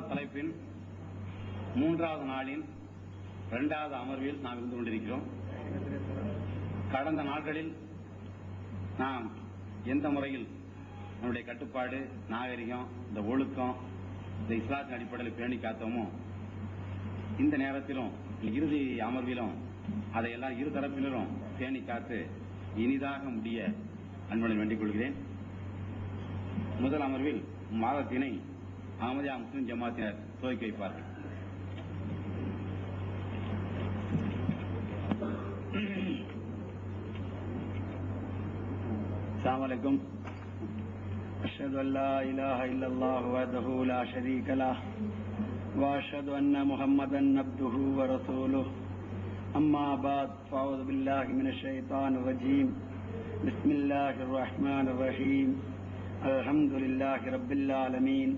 முதலாவது தலைப்பின் 3வது நாளின் 2வது அமர்வில் நாம் இருந்து கொண்டிருக்கிறோம். கடந்த நாட்களில் நாம் எந்த முறையில் நம்முடைய கட்டுப்பாடு, நாகரிகம், இந்த ஒழுக்கம், இந்த இஸ்லாத்தின் அடிப்படையில் பேணி காத்தோமோ, இந்த நேரத்திலும் இறுதி அமர்விலும் அதையெல்லாம் இரு தரப்பினரும் பேணி காத்து இனிதாக முடிய அன்புடன் வேண்டிக் கொள்கிறேன். முதல் அமர்வில் மாதத்தினை அஹ்மதியா முஸ்லிம் ஜமாத்தினர் துவக்கி வைப்பார்கள். அஸ்ஸலாமு அலைக்கும். அஷ்ஹது அல்லா இலாஹ இல்லல்லாஹு வஹ்தஹு லா ஷரீக லஹ் வ அஷ்ஹது அன்ன முஹம்மதன் அப்துஹு வ ரசூலுஹு. அம்மா பஅத் ஃபஅஊது பில்லாஹி மினஷ் ஷைத்தானிர் ரஜீம். பிஸ்மில்லாஹிர் ரஹ்மானிர் ரஹீம். அல்ஹம்துலில்லாஹி ரப்பில் ஆலமீன்.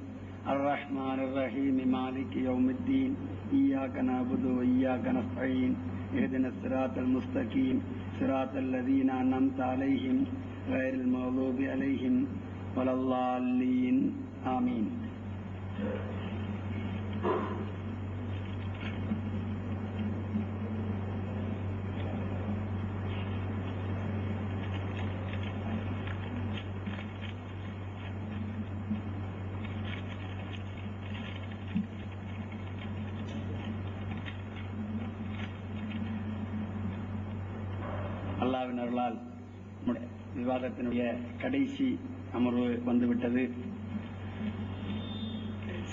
அர்ரஹ்மானிர் ரஹீம். மாலிகி யௌமித்தீன். இய்யாக நஅபுது வ இய்யாக நஸ்தஈன். இஹ்தினஸ் ஸிராத்தல் முஸ்தகீம். ஸிராத்தல் லதீன அன்அம்த அலைஹிம் கய்ரில் மக்தூபி அலைஹிம் வலல்லாலீன். ஆமீன். அல்லாஹ்வின் அருளால் விவாதத்தினுடைய கடைசி அமர்வு வந்துவிட்டது.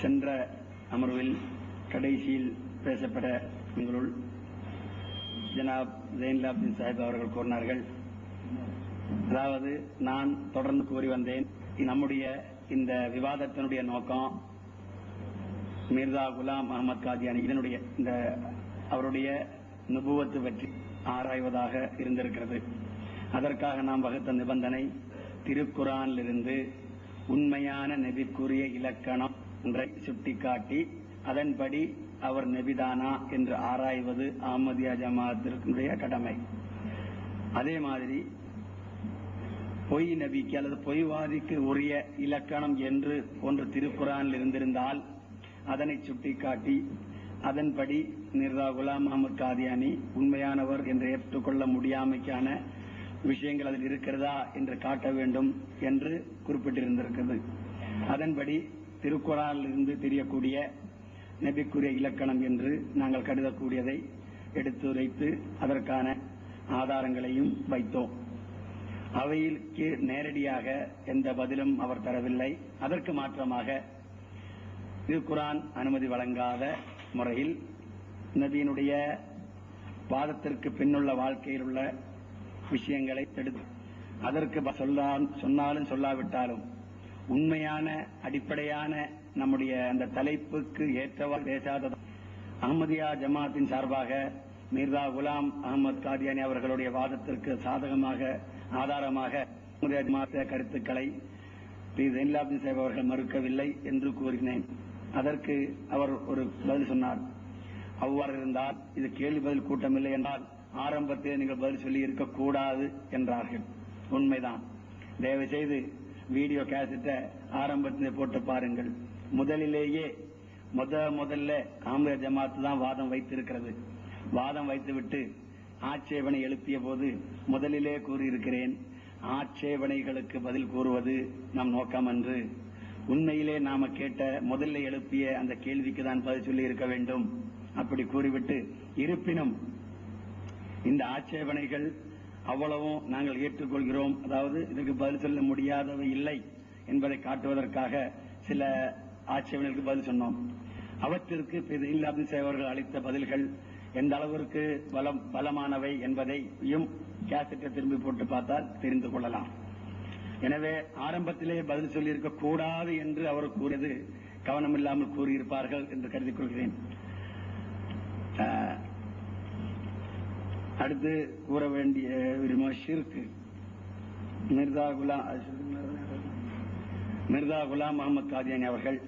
சென்ற அமர்வில் கடைசியில் பேசப்பட உங்களுள் ஜனாப் ஜெயின்லாப்தீன் சாஹிப் அவர்கள் கூறினார்கள். அதாவது, நான் தொடர்ந்து கூறி வந்தேன், நம்முடைய இந்த விவாதத்தினுடைய நோக்கம் மிர்சா குலாம் அஹமத் காதியானி இதனுடைய இந்த அவருடைய நுபுவத்து பற்றி ஆராய்வதாக இருந்திருக்கிறது. அதற்காக நாம் வகுத்த நிபந்தனை, திருக்குரானிலிருந்து உண்மையான நபிக்குரிய இலக்கணம் ஒன்றை சுட்டிக்காட்டி அதன்படி அவர் நபிதானா என்று ஆராய்வது அஹ்மதியா ஜமாஅத்தினுடைய கடமை. அதே மாதிரி பொய் நபிக்கு அல்லது பொய்வாதிக்கு உரிய இலக்கணம் என்று ஒன்று திருக்குரானில் இருந்திருந்தால் அதனை சுட்டிக்காட்டி அதன்படி மிர்சா குலாம் அஹமத் காதியானி உண்மையானவர் என்று ஏற்றுக்கொள்ள முடியாமைக்கான விஷயங்கள் அதில் இருக்கிறதா என்று காட்ட வேண்டும் என்று குறிப்பிட்டிருந்திருக்கிறது. அதன்படி திருக்குரானில் இருந்து தெரியக்கூடிய நபிக்குரிய இலக்கணம் என்று நாங்கள் கருதக்கூடியதை எடுத்துரைத்து அதற்கான ஆதாரங்களையும் வைத்தோம். அவைக்கு நேரடியாக எந்த பதிலும் அவர் தரவில்லை. அதற்கு மாற்றமாக திருக்குரான் அனுமதி வழங்காத முறையில் நபியினுடைய வாதத்திற்கு பின்னுள்ள வாழ்க்கையில் உள்ள விஷயங்களை எடுத்து அதற்கு சொன்னாலும் சொல்லாவிட்டாலும் உண்மையான அடிப்படையான நம்முடைய அந்த தலைப்புக்கு ஏற்றவாறு பேசாத அஹ்மதியா ஜமாத்தின் சார்பாக மிர்சா குலாம் அஹமத் காதியானி அவர்களுடைய வாதத்திற்கு சாதகமாக ஆதாரமாக அஹ்மதியா ஜமாத்த கருத்துக்களை ஜெயின்லாப்தீன் சாஹிப் அவர்கள் மறுக்கவில்லை என்று கூறினேன். அதற்கு அவர் ஒரு பதில் சொன்னார். அவ்வாறு இருந்தால் இது கேள்வி பதில் கூட்டமில்லை என்றால் ஆரம்பத்தில் நீங்கள் பதில் சொல்லி இருக்கக்கூடாது என்றார்கள். உண்மைதான். தயவு செய்து வீடியோ கேசட்டை ஆரம்பத்தில் போட்டு பாருங்கள். முதலிலேயே முதல்ல அஹ்மதியா ஜமாத் தான் வாதம் வைத்திருக்கிறது. வாதம் வைத்துவிட்டு ஆட்சேபனை எழுப்பிய போது முதலிலே கூறியிருக்கிறேன், ஆட்சேபனைகளுக்கு பதில் கூறுவது நம் நோக்கம் என்று. உண்மையிலே நாம கேட்ட முதல்ல எழுப்பிய அந்த கேள்விக்கு தான் பதில் சொல்லி இருக்க வேண்டும். அப்படி கூறிவிட்டு, இருப்பினும் இந்த ஆட்சேபனைகள் அவ்வளவும் நாங்கள் ஏற்றுக்கொள்கிறோம், அதாவது இதற்கு பதில் சொல்ல முடியாதவை இல்லை என்பதை காட்டுவதற்காக சில ஆட்சேபனைகளுக்கு பதில் சொன்னோம். அவற்றிற்கு ஜெயின்லாப்தீன் சாஹிப் அவர்கள் அளித்த பதில்கள் எந்த அளவிற்கு பலமானவை என்பதையும் கேசட்டை திரும்பி போட்டு பார்த்தால் தெரிந்து கொள்ளலாம். எனவே ஆரம்பத்திலே பதில் சொல்லியிருக்க கூடாது என்று அவர் கூறியது கவனமில்லாமல் கூறியிருப்பார்கள் என்று கருதிக் கொள்கிறேன். அடுத்து கூற வேண்டிய ஷிர்க், மிர்சா குலாம் அஹமத் காதியானி அவர்கள்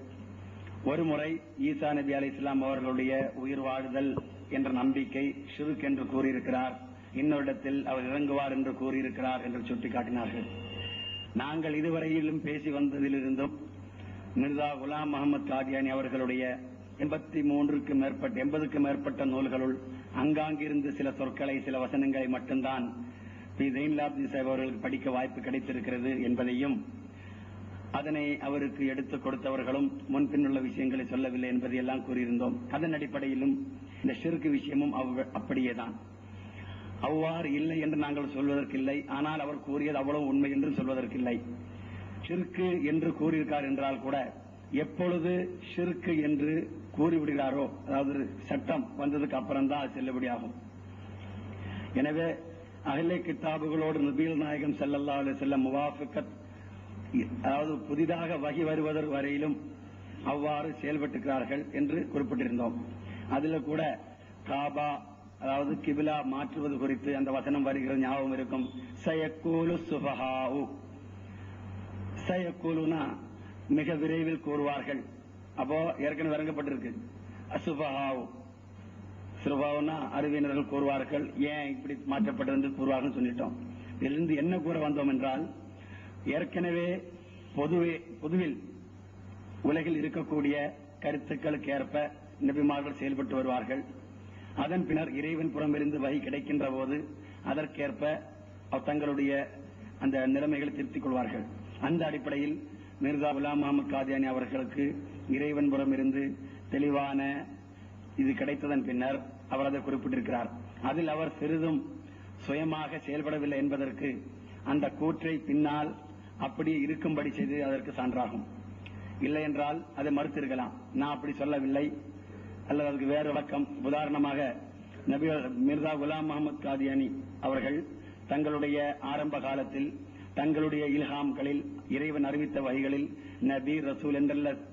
ஒருமுறை ஈசா நபி அலைஹிஸ்ஸலாம் அவர்களுடைய உயிர் வாழுதல் என்ற நம்பிக்கை ஷிர்க் என்று கூறியிருக்கிறார். இன்னொருடத்தில் அவர் இறங்குவார் என்று கூறியிருக்கிறார் என்று சுட்டிக்காட்டினார்கள். நாங்கள் இதுவரையிலும் பேசி வந்ததிலிருந்தும் மிர்சா குலாம் முகமது காதியானி அவர்களுடைய 80க்கு மேற்பட்ட நூல்களுள் அங்காங்கிருந்து சில சொற்களை, சில வசனங்களை மட்டும்தான் ஜெயின்லாப்தீன் சாஹிப் அவர்களுக்கு படிக்க வாய்ப்பு கிடைத்திருக்கிறது என்பதையும், அதனை அவருக்கு எடுத்துக் கொடுத்தவர்களும் முன்பின்னுள்ள விஷயங்களை சொல்லவில்லை என்பதையெல்லாம் கூறியிருந்தோம். அதன் அடிப்படையிலும் இந்த ஷிர்க் விஷயமும் அப்படியேதான். அவ்வாறு இல்லை என்று நாங்கள் சொல்வதற்கில்லை, ஆனால் அவர் கூறியது அவ்வளவு உண்மை என்று சொல்வதற்கில்லை. ஷிர்க் என்று கூறியிருக்கார் என்றால் கூட எப்பொழுது ஷிர்க் என்று கூறிவிடுகிறாரோ, அதாவது சட்டம் வந்ததுக்கு அப்புறம் தான் அது செல்லுபடியாகும். எனவே அஹ்லே கிதாபுகளோடு நபிகள் நாயகம் ஸல்லல்லாஹு அலைஹி வஸல்லம் முவாஃபகத், அதாவது புதிதாக வஹி வருவதற்கு வரையிலும் அவ்வாறு செயல்பட்டிருக்கிறார்கள் என்று குறிப்பிட்டிருந்தோம். அதில் கூட காபா, அதாவது கிபிலா மாற்றுவது குறித்து அந்த வசனம் வருகிறது, ஞாபகம் இருக்கும். சயக்கூலு சுஃபஹாஉ, சயக்கூலுனா மிக விரைவில் கூறுவார்கள். அப்போ ஏற்கனவே வழங்கப்பட்டிருக்கு அசுஃபஹாஉ, சுஃபஹாஉனா அறிவியனர்கள் கூறுவார்கள், ஏன் இப்படி மாற்றப்பட்டது கூறுவார்கள் சொல்லிட்டோம். இதிலிருந்து என்ன கூற வந்தோம் என்றால், ஏற்கனவே பொதுவில் உலகில் இருக்கக்கூடிய கருத்துக்களுக்கு ஏற்ப நபிமார்கள் செயல்பட்டு வருவார்கள். அதன் பின்னர் இறைவன் புறமிருந்து வகை கிடைக்கின்ற போது அதற்கேற்ப தங்களுடைய அந்த நிலைமைகளை திருத்திக் கொள்வார்கள். அந்த அடிப்படையில் மிர்சா குலாம் முகமது காதியானி அவர்களுக்கு இறைவன் புறமிருந்து தெளிவான இது கிடைத்ததன் பின்னர் அவர் அதை குறிப்பிட்டிருக்கிறார். அதில் அவர் சிறிதும் சுயமாக செயல்படவில்லை என்பதற்கு அந்த கூற்றை பின்னால் அப்படி இருக்கும்படி செய்து அதற்கு சான்றாகும். இல்லை என்றால் அதை மறுத்திருக்கலாம், நான் அப்படி சொல்லவில்லை அல்லது அதுக்கு வேறு விளக்கம். உதாரணமாக மிர்சா குலாம் முகமது காதியானி அவர்கள் தங்களுடைய ஆரம்ப காலத்தில் தங்களுடைய இல்ஹாம்களில், இறைவன் அறிவித்த வகைகளில் நபி, ரசூல்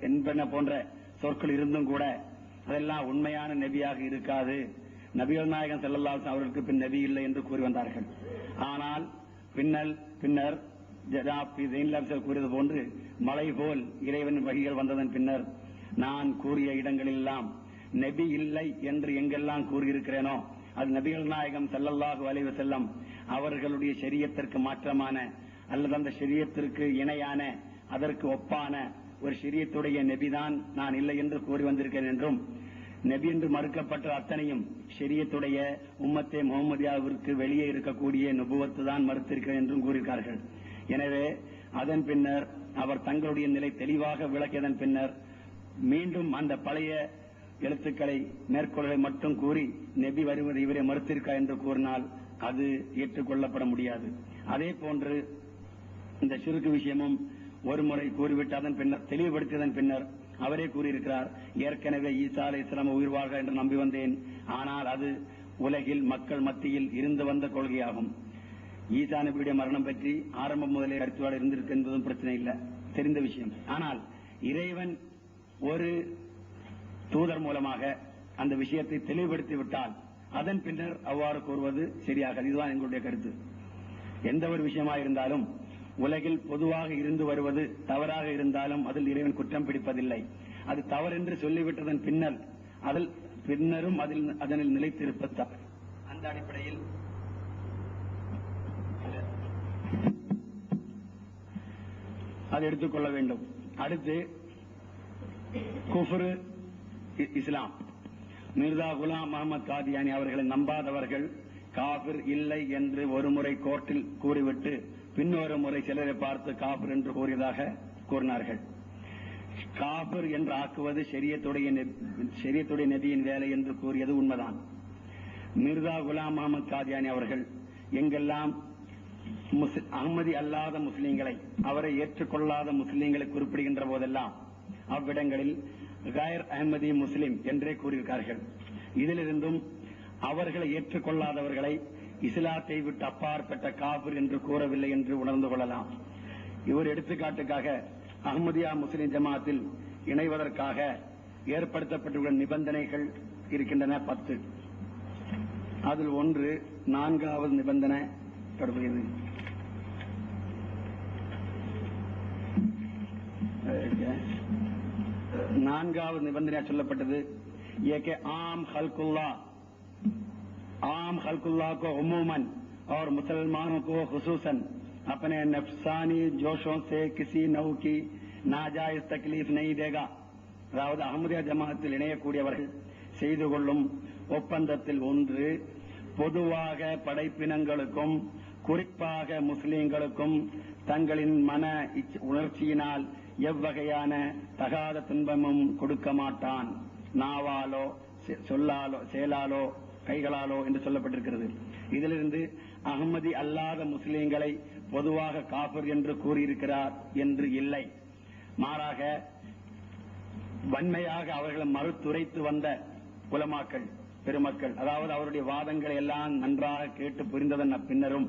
என்பன போன்ற சொற்கள் இருந்தும் கூட அதெல்லாம் உண்மையான நபியாக இருக்காது, நபிகள் நாயகம் ஸல்லல்லாஹு அலைஹி வஸல்லம் அவர்களுக்கு பின் நபி இல்லை என்று கூறி வந்தார்கள். ஆனால் பின்னர் கூறியது போன்று மலை போல் இறைவனின் வகைகள் வந்ததன் பின்னர் நான் கூறிய இடங்களெல்லாம் நபி இல்லை என்று எங்கெல்லாம் கூறியிருக்கிறேனோ அது நபிகள் நாயகம் ஸல்லல்லாஹு அலைஹி வஸல்லம் அவர்களுடைய ஷரியத்திற்கு மாற்றமான அல்லது அந்த ஷரியத்திற்கு இணையான, அதற்கு ஒப்பான ஒரு ஷரியத்துடைய நபிதான் நான் இல்லை என்று கூறி வந்திருக்கிறேன் என்றும், நபி என்று மறுக்கப்பட்ட அத்தனையும் ஷரியத்துடைய உம்மத்தே முஹம்மதியாவிற்கு வெளியே இருக்கக்கூடிய நுபுவத்து தான் மறுத்திருக்கிறேன் என்றும் கூறியிருக்கார்கள். எனவே அதன் பின்னர் அவர் தங்களுடைய நிலை தெளிவாக விளக்கியதன் பின்னர் மீண்டும் அந்த பழைய எழுத்துக்களை மேற்கோள்களை மட்டும் கூறி நபி வருவதை இவரை மறுத்திருக்கார் என்று கூறினால் அது ஏற்றுக்கொள்ளப்பட முடியாது. அதே போன்று இந்த ஷிர்க் விஷயமும் ஒரு முறை கூறிவிட்டு அதன் பின்னர் தெளிவுபடுத்தியதன் பின்னர் அவரே கூறியிருக்கிறார், ஏற்கனவே ஈசா அலைஹிஸ்ஸலாம் உயிர் வாழ்க என்று நம்பி வந்தேன், ஆனால் அது உலகில் மக்கள் மத்தியில் இருந்து வந்த கொள்கையாகும். ஈசா நபியுடைய மரணம் பற்றி ஆரம்பம் முதலே கருத்துவாடு இருந்திருக்கு என்பதும் பிரச்சனை இல்லை, தெரிந்த விஷயம். ஆனால் இறைவன் ஒரு தூதர் மூலமாக அந்த விஷயத்தை தெளிவுபடுத்தி விட்டால் அதன் பின்னர் அவ்வாறு கூறுவது சரியாக. இதுதான் எங்களுடைய கருத்து. எந்த ஒரு விஷயமாக இருந்தாலும் உலகில் பொதுவாக இருந்து வருவது தவறாக இருந்தாலும் அதில் இறைவன் குற்றம் பிடிப்பதில்லை. அது தவறென்று சொல்லிவிட்டதன் பின்னரும் அதனில் நிலைத்திருப்பதால் அந்த அடிப்படையில் அதை எடுத்துக்கொள்ள வேண்டும். அடுத்து குஃப்ர் இஸ்லாம். மிர்சா குலாம் முகமது காதியானி அவர்களை நம்பாதவர்கள் காபிர் இல்லை என்று ஒரு முறை கோர்ட்டில் கூறிவிட்டு பின்னொரு முறை சிலரை பார்த்து காபிர் என்று கூறியதாக கூறினார்கள். காபிர் என்று ஆக்குவது ஷரியத்துடைய நபியின் வேலை என்று கூறியது உண்மைதான். மிர்சா குலாம் முகமது காதியானி அவர்கள் எங்கெல்லாம் அஹ்மதி அல்லாத முஸ்லீம்களை, அவரை ஏற்றுக்கொள்ளாத முஸ்லீம்களை குறிப்பிடுகின்ற போதெல்லாம் அவ்விடங்களில் கைர் அஹ்மதி முஸ்லிம் என்றே கூறியிருக்கார்கள். இதிலிருந்தும் அவர்களை ஏற்றுக்கொள்ளாதவர்களை இஸ்லாத்தை விட்டு அப்பாற்பட்ட காபிர் என்று கூறவில்லை என்று உணர்ந்து கொள்ளலாம். இவர் எடுத்துக்காட்டுக்காக அஹ்மதியா முஸ்லிம் ஜமாத்தில் இணைவதற்காக ஏற்படுத்தப்பட்டுள்ள நிபந்தனைகள் இருக்கின்றன 10. அதில் ஒன்று 4வது நிபந்தனை தொடர்புகிறது. நான்காவது நிபந்தனை சொல்லப்பட்டது, आम खल्कुल्लाह को उमूमन और मुसलमानों को खुसूसन अपने नफ्सानी जोशों से किसी नौ की நாஜாயிஸ் தக்லீஃப் நெய் தேகா. அதாவது அஹ்மதியா ஜமாத்தில் இணையக்கூடியவர்கள் செய்து கொள்ளும் ஒப்பந்தத்தில் ஒன்று, பொதுவாக படைப்பினங்களுக்கும் குறிப்பாக முஸ்லிம்களுக்கும் தங்களின் மன உணர்ச்சியினால் எவ்வகையான தகாத துன்பமும் கொடுக்க மாட்டான், நாவாலோ சொல்லாலோ செயலாலோ கைகளாலோ என்று சொல்லப்பட்டிருக்கிறது. இதிலிருந்து அஹ்மதி அல்லாத முஸ்லிம்களை பொதுவாக காஃபிர் என்று கூறியிருக்கிறார் என்று இல்லை. மாறாக வன்மையாக அவர்களை மறுத்துரைத்து வந்த உலமாக்கள் பெருமக்கள், அதாவது அவருடைய வாதங்களை எல்லாம் நன்றாக கேட்டு புரிந்ததன் பின்னரும்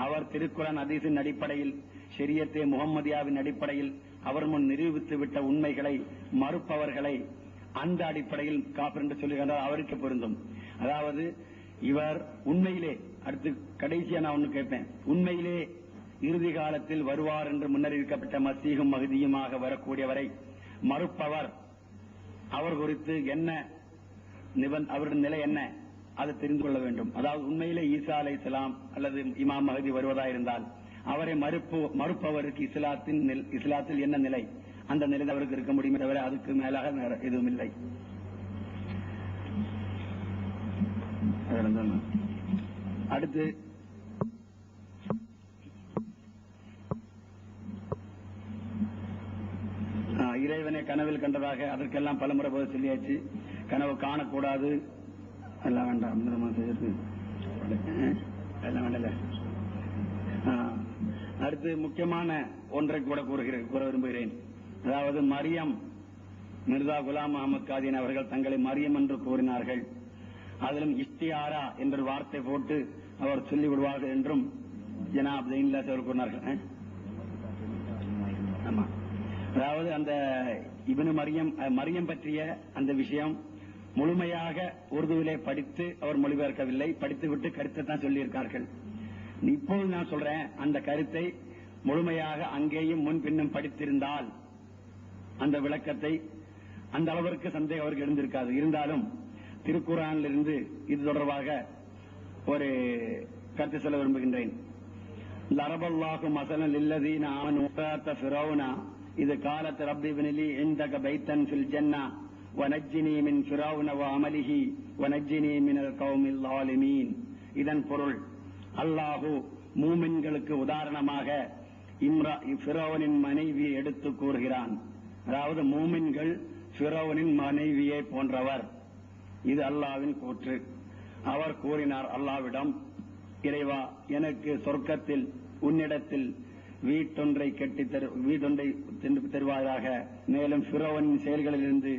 அவர் திருக்குர்ஆன் ஹதீஸின் அடிப்படையில், ஷரியத்தே முஹம்மதியாவின் அடிப்படையில் அவர் முன் நிரூபித்து விட்ட உண்மைகளை மறுப்பவர்களை அந்த அடிப்படையில் காஃபிர் என்று சொல்லுகின்றார். அவருக்கு பொருந்தும். அதாவது இவர் உண்மையிலே, அடுத்து கடைசியா நான் ஒண்ணு கேட்பேன், உண்மையிலே இறுதி காலத்தில் வருவார் என்று முன்னறிவிக்கப்பட்ட மசீஹும் மஹ்தியுமாக வரக்கூடியவரை மறுப்பவர், அவர் குறித்து என்ன அவருடைய நிலை என்ன, அதை தெரிந்து கொள்ள வேண்டும். அதாவது உண்மையிலே ஈசா அலைஹிஸ்ஸலாம் அல்லது இமாம் மஹ்தி வருவதாயிருந்தால் அவரை மறுப்பவருக்கு இஸ்லாத்தில் என்ன நிலை, அந்த நிலையில் அவருக்கு இருக்க முடியுமே தவிர அதுக்கு மேலாக எதுவும் இல்லை. அடுத்து இறைவனை கனவில் கண்டதாக, அதற்கெல்லாம் பலமுறை போது சொல்லியாச்சு. கனவு காணக்கூடாது, எல்லாம் வேண்டாம், எல்லாம் வேண்டல. அடுத்து முக்கியமான ஒன்றை கூட கூற விரும்புகிறேன். அதாவது மரியம், மிர்சா குலாம் அஹமத் காதியானி அவர்கள் தங்களை மரியம் என்று கூறினார்கள். அதிலும் இஸ்தியாரா என்ற வார்த்தை போட்டு அவர் சொல்லிவிடுவார்கள் என்றும் ஜனாப் ஜெயின்லாஸ் அவர் கூறினார்கள். ஆமா, அதாவது அந்த இப்னு மரியம் பற்றிய அந்த விஷயம் முழுமையாக உருதுவிலே படித்து அவர் மொழிபெயர்க்கவில்லை, படித்துவிட்டு கருத்தை தான் சொல்லியிருக்கார்கள். இப்போது நான் சொல்றேன், அந்த கருத்தை முழுமையாக அங்கேயும் முன்பின்னும் படித்திருந்தால் அந்த விளக்கத்தை அந்த அளவிற்கு சந்தேகம் அவருக்கு எழுந்திருக்காது. இருந்தாலும் திருக்குர்ஆனில் இருந்து இது தொடர்பாக ஒரு கருத்து சொல்ல விரும்புகின்றேன். லரபல்லாஹு மஸலன் லில்லதீன ஆமனூ ஃபிரௌனா இது காலத் ரப்பி இப்னிலி இன்தக பைத்தன் ஃபில் ஜன்னah வனஜ்ஜினி மின் ஃபிரௌன வஅமலிஹி வனஜ்ஜினி மினல் கௌமில் ஸாலிமீன். இதன் பொருள், அல்லாஹு மூமின்களுக்கு உதாரணமாக ஃபிரௌனின் மனைவியை எடுத்து கூறுகிறான். அதாவது மூமின்கள் ஃபிரௌனின் மனைவியை போன்றவர். இது அல்லாஹ்வின் கூற்று. அவர் கூறினார் அல்லாஹ்விடம், இறைவா, எனக்கு சொர்க்கத்தில் உன்னிடத்தில் வீட்டொன்றை தருவாயாக, மேலும் ஃபிரௌனின் செயல்களிலிருந்து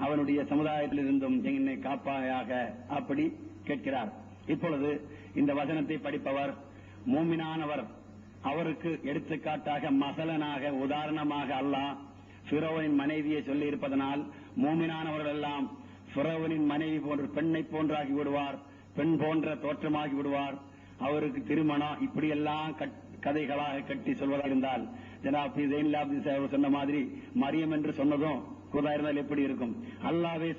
அவனுடைய சமுதாயத்திலிருந்தும் என்னை காப்பாயாக. அப்படி கேட்கிறார். இப்பொழுது இந்த வசனத்தை படிப்பவர் மூமினானவர், அவருக்கு எடுத்துக்காட்டாக மசலனாக உதாரணமாக அல்லாஹ் ஃபிரௌனின் மனைவியை சொல்லி இருப்பதனால் மூமினானவர்கள் எல்லாம் ஃபிரௌனின் மனைவி போன்ற பெண்ணை போன்றாகி விடுவார், பெண் போன்ற தோற்றமாகி விடுவார், அவருக்கு திருமணம் இப்படியெல்லாம் கதைகளாக கட்டி சொல்வதாக இருந்தால், ஜனாப் சொன்ன மாதிரி மரியம் என்று சொன்னதும் கூதா இருந்தால் எப்படி இருக்கும்? அல்லாஹ்வே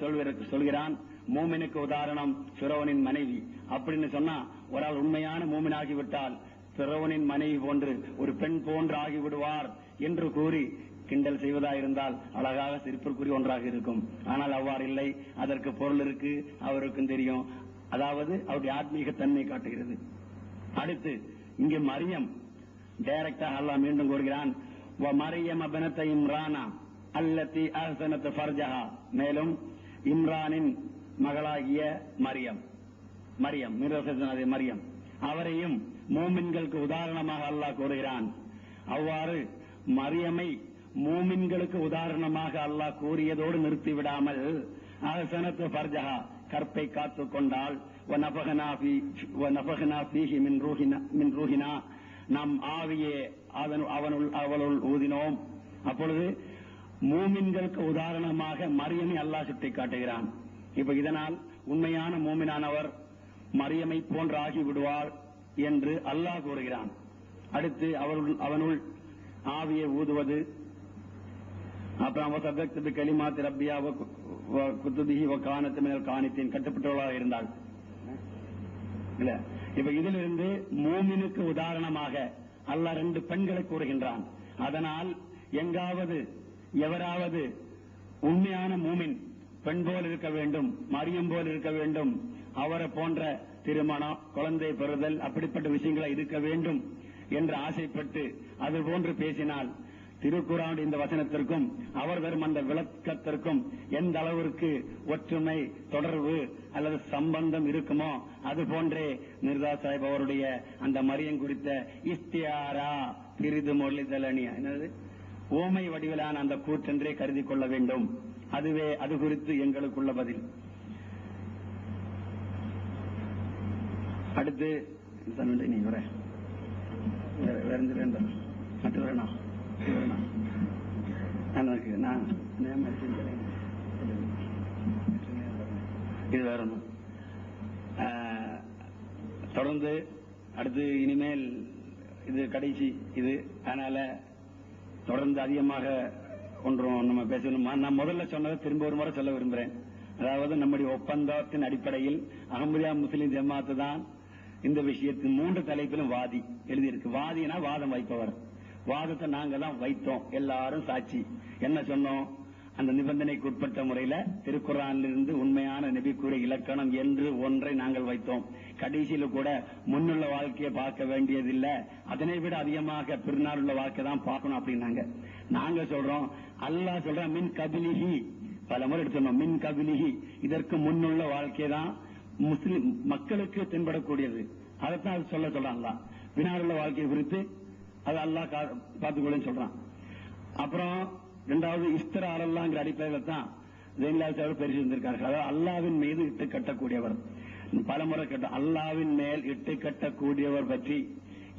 சொல்கிறான், மூமினுக்கு உதாரணம் ஃபிரௌனின் மனைவி அப்படின்னு சொன்னா, ஒரு ஆள் உண்மையான மூமினாகிவிட்டால் ஃபிரௌனின் மனைவி போன்று ஒரு பெண் போன்று ஆகிவிடுவார் என்று கூறி கிண்டல் செய்வதாயிருந்தால் அழகாக சிரிப்பிற்குரிய ஒன்றாக இருக்கும். ஆனால் அவ்வாறு இல்லை, அதற்கு பொருள் இருக்கு, அவருக்கும் தெரியும். அதாவது அவருடைய ஆத்மீக தன்மை காட்டுகிறது. அடுத்து இங்கே மரியம் டைரக்டா அல்லாஹ் மீண்டும் கூறுகிறான், மரியம் பினத் இம்ரானா அல்லதி அஹ்ஸனத் ஃபர்ஜஹா. மேலும் இம்ரானின் மகளாகிய மரியம் அவரையும் மூமின்களுக்கு உதாரணமாக அல்லாஹ் கூறுகிறான். அவ்வாறு மரியமை மூமின்களுக்கு உதாரணமாக அல்லாஹ் கூறியதோடு நிறுத்திவிடாமல் அஹ்ஸனத் ஃபர்ஜஹா, கற்பை காத்துக் கொண்டால், வநஃபக்னா ஃபீஹி மின் ரூஹினா, நம் ஆவியே அவளுள் ஊதினோம். அப்பொழுது மூமின்களுக்கு உதாரணமாக மரியமை அல்லாஹ் சுட்டி காட்டுகிறான். இப்ப இதனால் உண்மையான மூமினானவர் மரியமை போன்று ஆகி விடுவார் என்று அல்லாஹ் கூறுகிறான். அடுத்து அவனுள் ஆவியை ஊதுவது, அப்புறம் கலிமாத் ரப்பியா குத்துபிஹி வகானத் மினல் கானித்தீன், கட்டுப்பட்டவர்களாக இருந்தால் இல்ல. இப்ப இதிலிருந்து மூமினுக்கு உதாரணமாக அல்லாஹ் 2 பெண்களை கூறுகின்றான். அதனால் எங்காவது எவராவது உண்மையான மூமின் பெண் போல் இருக்க வேண்டும், மரியம் போல் இருக்க வேண்டும், அவரை போன்ற திருமணம், குழந்தை பெறுதல், அப்படிப்பட்ட விஷயங்களை இருக்க வேண்டும் என்று ஆசைப்பட்டு அது போன்று பேசினால் திருக்குர்ஆனுடைய இந்த வசனத்திற்கும் அவர் தரும் அந்த விளக்கத்திற்கும் எந்த அளவிற்கு ஒற்றுமை, தொடர்பு அல்லது சம்பந்தம் இருக்குமோ அது போன்றே மிர்சா சாஹிப் அவருடைய அந்த மரியம் குறித்த இஸ்தியாரா பிரிது மொழிதலனி என்னது ஓமை வடிவிலான அந்த கூற்றென்றே கருதி கொள்ள வேண்டும். அதுவே அது குறித்து எங்களுக்குள்ள பதில். அடுத்து நீ இது வேற தொடர்ந்து அடுத்து இனிமேல் இது கடைசி இது, அதனால தொடர்ந்து அதிகமாக ஒன்றும் நம்ம பேசணுமா. நான் முதல்ல சொன்னதை திரும்ப ஒரு முறை சொல்ல விரும்புகிறேன். அதாவது நம்முடைய ஒப்பந்தத்தின் அடிப்படையில் அஹ்மதியா முஸ்லிம் ஜமாத்து தான் இந்த விஷயத்தின் 3 தலைப்பிலும் வாதி எழுதியிருக்கு. வாதினா வாதம் வைப்பவர். வாதத்தை நாங்க தான் வைத்தோம், எல்லாரும் சாட்சி. என்ன சொன்னோம்? அந்த நிபந்தனைக்கு உட்பட்ட முறையில திருக்குர்ஆனிலிருந்து உண்மையான நபிக்குரிய இலக்கணம் என்று ஒன்றை நாங்கள் வைத்தோம். கடைசியில கூட முன்னுள்ள வாழ்க்கையை பார்க்க வேண்டியதில்லை, அதனை விட அதிகமாக பின்னால் உள்ள வாழ்க்கை தான் பார்க்கணும் அப்படின்னாங்க. நாங்க சொல்றோம், அல்லாஹ் சொல்றோம் மின் கபிலிஹி, பல முறை எடுத்துனோம், மின் கபிலிஹி, இதற்கு முன்னுள்ள வாழ்க்கை தான் முஸ்லிம் மக்களுக்கு தென்படக்கூடியது. அதைத்தான் அது சொல்றான். பின்னால் உள்ள வாழ்க்கை குறித்து அது அல்லாஹ் பார்த்துக்கொள்ளு சொல்றான். அப்புறம் இரண்டாவது இஸ்திரா அலல்லாங்கிற அடிப்படையில் தான் ஜெயின்லால் பெருசு இருந்திருக்கார்கள். அதாவது அல்லாவின் மீது இட்டு கட்டக்கூடியவர். பலமுறை கேட்டோம், அல்லாவின் மேல் இட்டு கட்டக்கூடியவர் பற்றி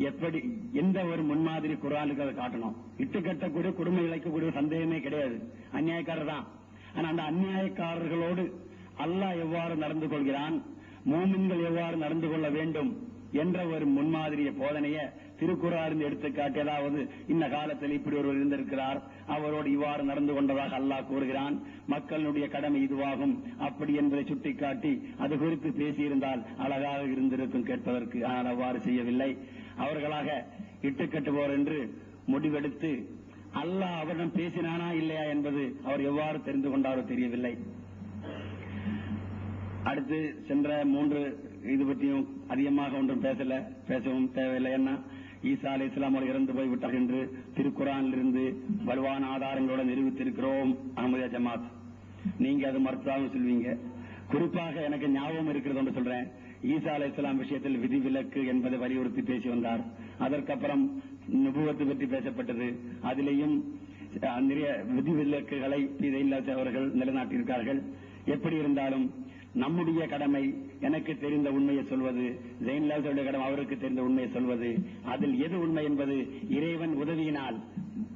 எப்படி எந்த ஒரு முன்மாதிரி குர்ஆனுக்கு அதை காட்டணும். இட்டு கட்டக்கூடிய குடும்பம் இழைக்கக்கூடிய சந்தேகமே கிடையாது, அநியாயக்காரர் தான். ஆனா அந்த அநியாயக்காரர்களோடு அல்லாஹ் எவ்வாறு நடந்து கொள்கிறான், மூமின்கள் எவ்வாறு நடந்து கொள்ள வேண்டும் என்ற ஒரு முன்மாதிரிய போதனைய திருக்குர்ஆனில் எடுத்துக்காட்டி, அதாவது இந்த காலத்தில் இப்படி ஒருவர் இருந்திருக்கிறார், அவரோடு இவ்வாறு நடந்து கொண்டதாக அல்லாஹ் கூறுகிறான், மக்களுடைய கடமை இதுவாகும் அப்படி என்பதை சுட்டிக்காட்டி அது குறித்து பேசியிருந்தால் அழகாக இருந்திருக்கும் கேட்பதற்கு. ஆனால் அவ்வாறு செய்யவில்லை. அவர்களாக இட்டுக்கட்டுவோர் என்று முடிவெடுத்து அல்லாஹ் அவரிடம் பேசினானா இல்லையா என்பது அவர் எவ்வாறு தெரிந்து கொண்டாரோ தெரியவில்லை. அடுத்து சென்ற 3 இது பற்றியும் அதிகமாக ஒன்றும் பேசவும் தேவையில்லை. என்ன, ஈசா அலைஹிஸ்ஸலாம் அவர்கள் இறந்து போய்விட்டார் என்று திருக்குர்ஆனிலிருந்து வலுவான ஆதாரங்களோடு நிரூபித்திருக்கிறோம் அஹ்மதியா ஜமாத். நீங்க அது மறுத்தாலும் சொல்வீங்க. குறிப்பாக எனக்கு ஞாபகம் இருக்கிறது என்று சொல்றேன், ஈசா அலைஹிஸ்ஸலாம் விஷயத்தில் விதிவிலக்கு என்பதை வலியுறுத்தி பேசி வந்தார். அதற்கப்புறம் நுபுவத்து பற்றி பேசப்பட்டது. அதிலேயும் நிறைய விதிவிலக்குகளை அவர்கள் நிலைநாட்டியிருக்கார்கள். எப்படி இருந்தாலும் நம்முடைய கடமை எனக்கு தெரிந்த உண்மையை சொல்வது, ஜெயின்லாவுடைய கடமை அவருக்கு தெரிந்த உண்மையை சொல்வது. அதில் எது உண்மை என்பது இறைவன் உதவியினால்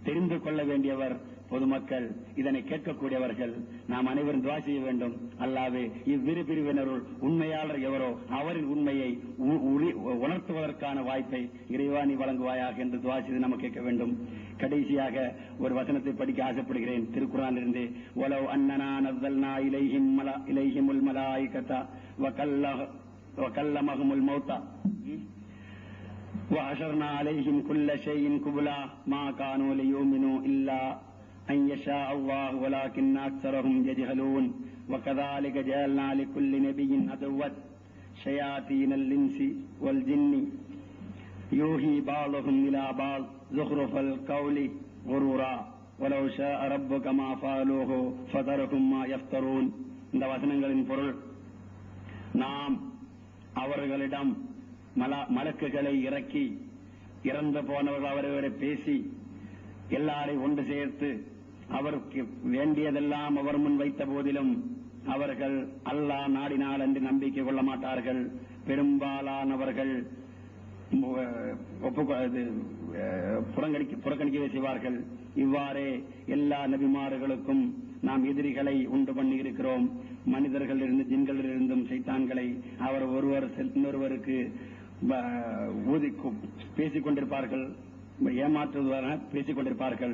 தெரிந்து கொள்ள வேண்டியவர் பொதுமக்கள், இதனை கேட்கக்கூடியவர்கள். நாம் அனைவரும் துஆ செய்ய வேண்டும். அல்லாஹ்வே இவ்விரு பிரிவினருள் உண்மையாளர் எவரோ அவரின் உண்மையை உணர்த்துவதற்கான வாய்ப்பை இறைவா நீ வழங்குவாயாக என்று துஆ செய்து நம்ம கேட்க வேண்டும். கடைசியாக ஒரு வசனத்தை படிக்க ஆசைப்படுகிறேன் திருக்குர்ஆனிலிருந்து. வலவ் அன்னனா நஸல்னா இலைஹிமுல் மலாயிகத வகல்லமஹுமுல் மௌதா வஹஷர்னா அலைஹிம் குல்ல ஷைஇன் குபுலா மா கானூ லியுமினூ இல்லா அன் யஷா அல்லாஹு வலாகின்ன அக்ஸரஹும் யஜ்ஹலூன் வகதாலிக ஜஅல்னா லிகுல்லி நபிய்யின் அதுவத் ஷயாத்தீனல் இன்சி வல் ஜின்னி யூஹி பாலுஹும் இலா பால் ஸுஹ்ருஃபல் கௌலி குரூரா வலவ் ஷாஅ ரப்புக மா ஃபஅலூஹு ஃபதரஹும் மா யஃப்தரூன். இந்த வசனங்களின் பொருள், நாம் அவர்களிடம் மலக்குகளை இறக்கி இறந்து போனவர்கள் அவர்களை பேசி எல்லாரையும் ஒன்று சேர்த்து அவருக்கு வேண்டியதெல்லாம் அவர் முன் வைத்த போதிலும் அவர்கள் அல்லாஹ் நாடினால் என்று நம்பிக்கை கொள்ள மாட்டார்கள். பெரும்பாலானவர்கள் புறக்கணிக்கவே செய்வார்கள். இவ்வாறே எல்லா நபிமார்களுக்கும் நாம் எதிரிகளை உண்டு பண்ணி இருக்கிறோம். மனிதர்களிலிருந்து ஜின்களிலிருந்தும் சைத்தான்களை அவர் ஒருவர் இன்னொருவருக்கு பேசிக் கொண்டிருப்பார்கள், ஏமாற்றுவதாக பேசிக் கொண்டிருப்பார்கள்.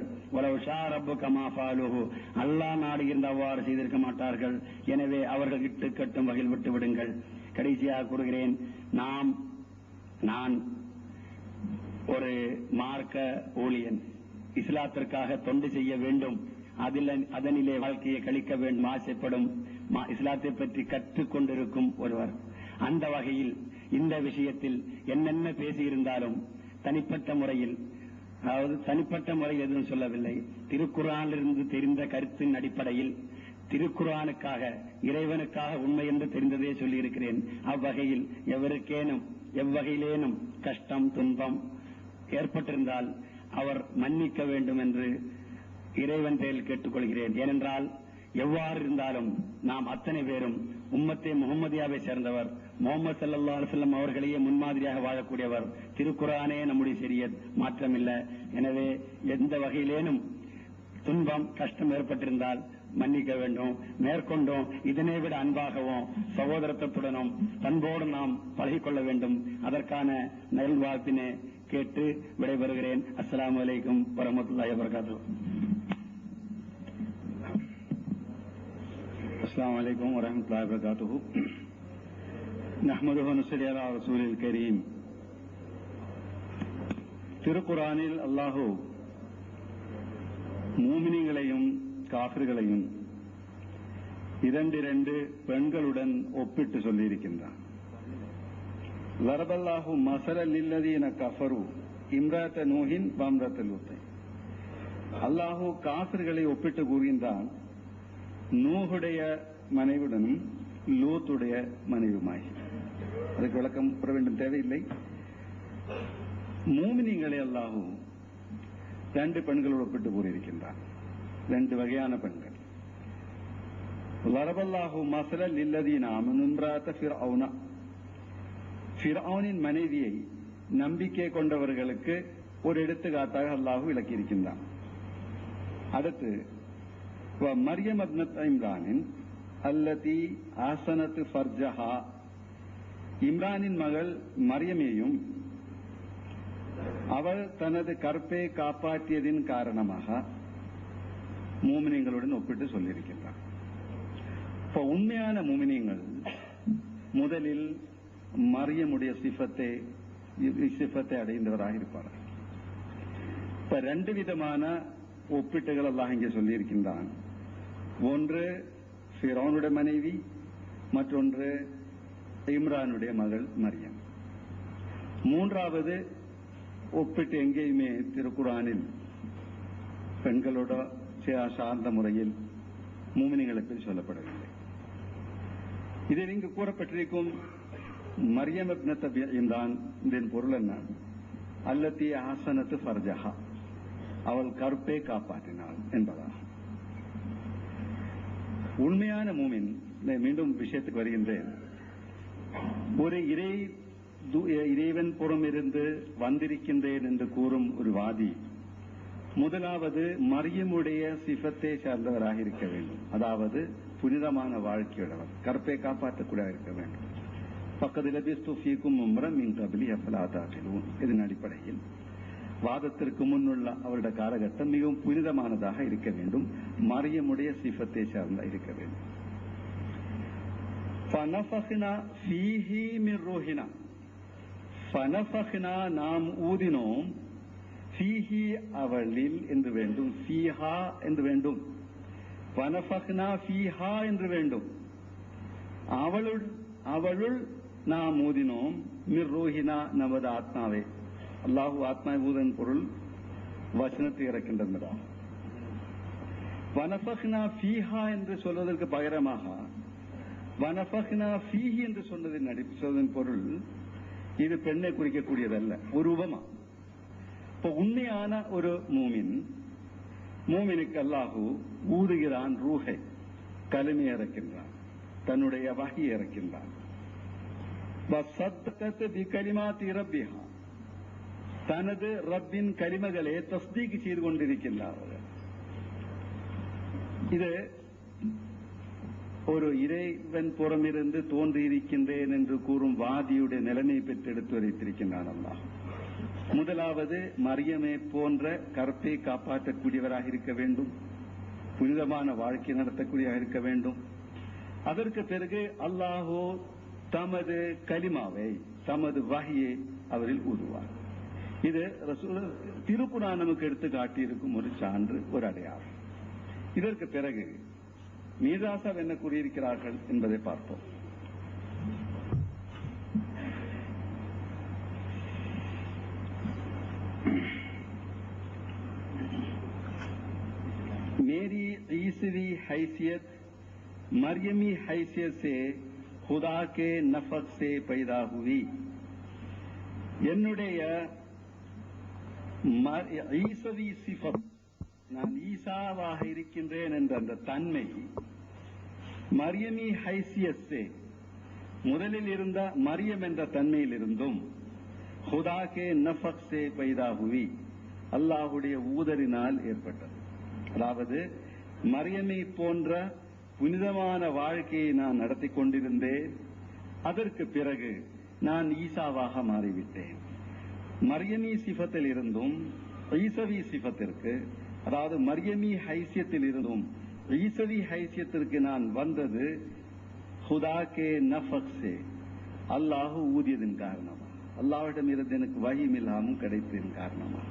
அல்லாஹ் நாடுகின்ற அவ்வாறு செய்திருக்க மாட்டார்கள். எனவே அவர்கள் இட்டு கட்டும் வகையில் விட்டு விடுங்கள். கடைசியாக கூறுகிறேன், நான் ஒரு மார்க்க ஊழியன், இஸ்லாத்திற்காக தொண்டு செய்ய வேண்டும். அதனிலே வாழ்க்கையை கழிக்க வேண்டும் ஆசைப்படும் இஸ்லாத்தை பற்றி கற்றுக்கொண்டிருக்கும் ஒருவர். அந்த வகையில் இந்த விஷயத்தில் என்னென்ன பேசியிருந்தாலும் தனிப்பட்ட முறையில், அதாவது தனிப்பட்ட முறையில் எதுவும் சொல்லவில்லை, திருக்குர்ஆனிலிருந்து தெரிந்த கருத்தின் அடிப்படையில் திருக்குர்ஆனுக்காக இறைவனுக்காக உண்மை என்று தெரிந்ததே சொல்லியிருக்கிறேன். அவ்வகையில் எவ்வகையிலேனும் கஷ்டம் துன்பம் ஏற்பட்டிருந்தால் அவர் மன்னிக்க வேண்டும் என்று இறைவன் பெயரில் கேட்டுக்கொள்கிறேன். ஏனென்றால் எவ்வாறு இருந்தாலும் நாம் அத்தனை பேரும் உம்மத்தே முகமதியாவை சேர்ந்தவர், முகமது ஸல்லல்லாஹு அலைஹி வஸல்லம் அவர்களையே முன்மாதிரியாக வாழக்கூடியவர். திருக்குர்ஆனே நம்முடைய ஷரியத், மாற்றமில்லை. எனவே எந்த வகையிலேனும் துன்பம் கஷ்டம் ஏற்பட்டிருந்தால் மன்னிக்க வேண்டும். மேற்கொண்டும் இதனை விட அன்பாகவும் சகோதரத்துடனும் பண்போடும் நாம் பழகிக்கொள்ள வேண்டும். அதற்கான நல்வாழ்த்தினை கேட்டு விடைபெறுகிறேன். அஸ்ஸலாமு அலைக்கும் வரஹ்மத்துல்லாஹி வபரகாத்துஹு. السلام عليكم ورحمة الله وبركاته. نحمده ونصلي على رسول الكريم. திருக்குர்ஆனில் அல்லாஹ் மூமின்களையும் காஃபிர்களையும் இரண்டு பெண்களுடன் ஒப்பிட்டு சொல்லியிருக்கின்றான். லரபல்லாஹு மஸலல் லில்லதீன கஃபரு இம்ராத நூஹின் வம்ரத லூத். அல்லாஹ் காஃபிர்களை ஒப்பிட்டு கூறுகின்றான் நூஹுடைய மனைவியுடனும் லூத்துடைய மனைவியுமாய். அதுக்கு விளக்கம் பெற வேண்டும் தேவையில்லை. மூமின்களை அல்லாஹ் ரெண்டு பெண்களோடு ஒப்பிட்டு கூறியிருக்கின்றான். ரெண்டு வகையான பெண்கள். லரபல்லாஹு மஸலல் லில்லதீன ஆமனு இம்ராத ஃபிர்அவுன. ஃபிர்அவுனின் மனைவியை நம்பிக்கை கொண்டவர்களுக்கு ஒரு எடுத்துக்காட்டாக அல்லாஹ் விளக்கியிருக்கின்றான். அடுத்து மரியம் இப்னத் இம்ரானின் அல்லதி ஆசனத்து ஃபர்ஜஹா. இம்ரானின் மகள் மரியமையும் அவள் தனது கற்பை காப்பாற்றியதின் காரணமாக மூமினீங்களுடன் ஒப்பிட்டு சொல்லியிருக்கின்றார். இப்போ உண்மையான மூமினீங்கள் முதலில் மரியமுடைய சிஃபத்தை அடைந்தவராக இருப்பார்கள். இப்ப ரெண்டு விதமான ஒப்பீட்டுகள் அல்லாஹ் இங்கே சொல்லியிருக்கின்றான். ஒன்று ஃபிரௌனுடைய மனைவி, மற்றொன்று இம்ரானுடைய மகள் மரியம். மூன்றாவது ஒப்பிட்டு எங்கேயுமே திருக்குர்ஆனில் பெண்களோட சார்ந்த முறையில் மூமின்களை பற்றி சொல்லப்படவில்லை. இதில் இங்கு கூறப்பட்டிருக்கும் மரியம் இப்னத் இம்ரான் இதன் பொருள் என்ன? அல்லத்தி ஆசனத்து ஃபர்ஜஹா, அவள் கற்பை காப்பாற்றினாள் என்பதாகும். உண்மையான மூமின், மீண்டும் விஷயத்துக்கு வருகின்றேன், ஒரு இறைவன் புறம் இருந்து வந்திருக்கின்றேன் என்று கூறும் ஒரு வாதி முதலாவது மரியமுடைய சிஃபத்தை சார்ந்தவராக இருக்க வேண்டும். அதாவது புனிதமான வாழ்க்கையுள்ளவர், கற்பை காப்பாற்றக்கூடிய இருக்க வேண்டும். பக்கத்தில் இதன் அடிப்படையில் வாதத்திற்கு முன்னுள்ள அவருடைய காலகட்டம் மிகவும் புனிதமானதாக இருக்க வேண்டும். மரியமுடைய சிஃபத்தை சார்ந்த இருக்க வேண்டும். நாம் ஊதினோம், ஃபீஹி அவளில் என்று வேண்டும், ஃபீஹா என்று வேண்டும், வனஃபக்னா ஃபீஹா என்று வேண்டும். அவளுள் நாம் ஊதினோம், மிர் ரூஹினா நமது ஆத்மாவை. அல்லாஹு ஆத்மா ஊதன் பொருள் வசனத்தை இறக்கின்றதா. வனஃபக்னா ஃபீஹா என்று சொல்வதற்கு பகரமாக வனஃபக்னா ஃபீஹி என்று சொல்வதன் பொருள் இது பெண்ணை குறிக்கக்கூடியதல்ல, ஒரு உபமா. இப்போ உண்மையான ஒரு மூமினுக்கு அல்லாஹு ஊதுகிறான், ரூஹை கலிமை இறக்கின்றான், தன்னுடைய வஹி இறக்கின்றான். தனது ரப்பின் கலிமகளை தஸ்தீக் செய்து கொண்டிருக்கின்றார்கள். இது ஒரு இறைவன் புறமிருந்து தோன்றியிருக்கின்றேன் என்று கூறும் வாதியுடைய நிலைமை பெற்று எடுத்து வைத்திருக்கின்றான் அல்லாஹ். முதலாவது மரியமை போன்ற கற்பை காப்பாற்றக்கூடியவராக இருக்க வேண்டும், புனிதமான வாழ்க்கை நடத்தக்கூடியவராக இருக்க வேண்டும். அதற்கு பிறகு அல்லாஹோ தமது கலிமாவை, தமது வஹியை அவரில் ஊதுவார். இது திருக்குர்ஆன் நமக்கு எடுத்து காட்டியிருக்கும் ஒரு சான்று, ஒரு அடையாளம். இதற்கு பிறகு மீர்சா சாஹிப் என்ன கூறியிருக்கிறார்கள் என்பதை பார்ப்போம். मेरी ईसवी हैसियत मरियमी हैसियत से खुदा के नफक से पैदा हुई. என்னுடைய ஈசவி சிஃபத், நான் ஈசாவாக இருக்கின்றேன் என்ற அந்த தன்மை மரியமி ஹைசியஸே, முதலில் இருந்த மரியம் என்ற தன்மையிலிருந்தும் खुदा के नफक से पैदा हुई, அல்லாஹுடைய ஊதலினால் ஏற்பட்டது. அதாவது மரியமை போன்ற புனிதமான வாழ்க்கையை நான் நடத்தி கொண்டிருந்தேன். அதற்கு பிறகு நான் ஈசாவாக மாறிவிட்டேன். மரியமி சிஃபத்தில் இருந்தும் ஈசவி சிஃபத்திற்கு, அதாவது மரியமி ஹைசியத்தில் இருந்தும் ஈசவி ஹைசியத்திற்கு நான் வந்தது खुदा के नफक से, அல்லாஹ் ஊதியதின் காரணமாக, அல்லாஹ்விடம் இருந்து எனக்கு வஹி மில்ஹாமும் கிடைத்ததின் காரணமாக.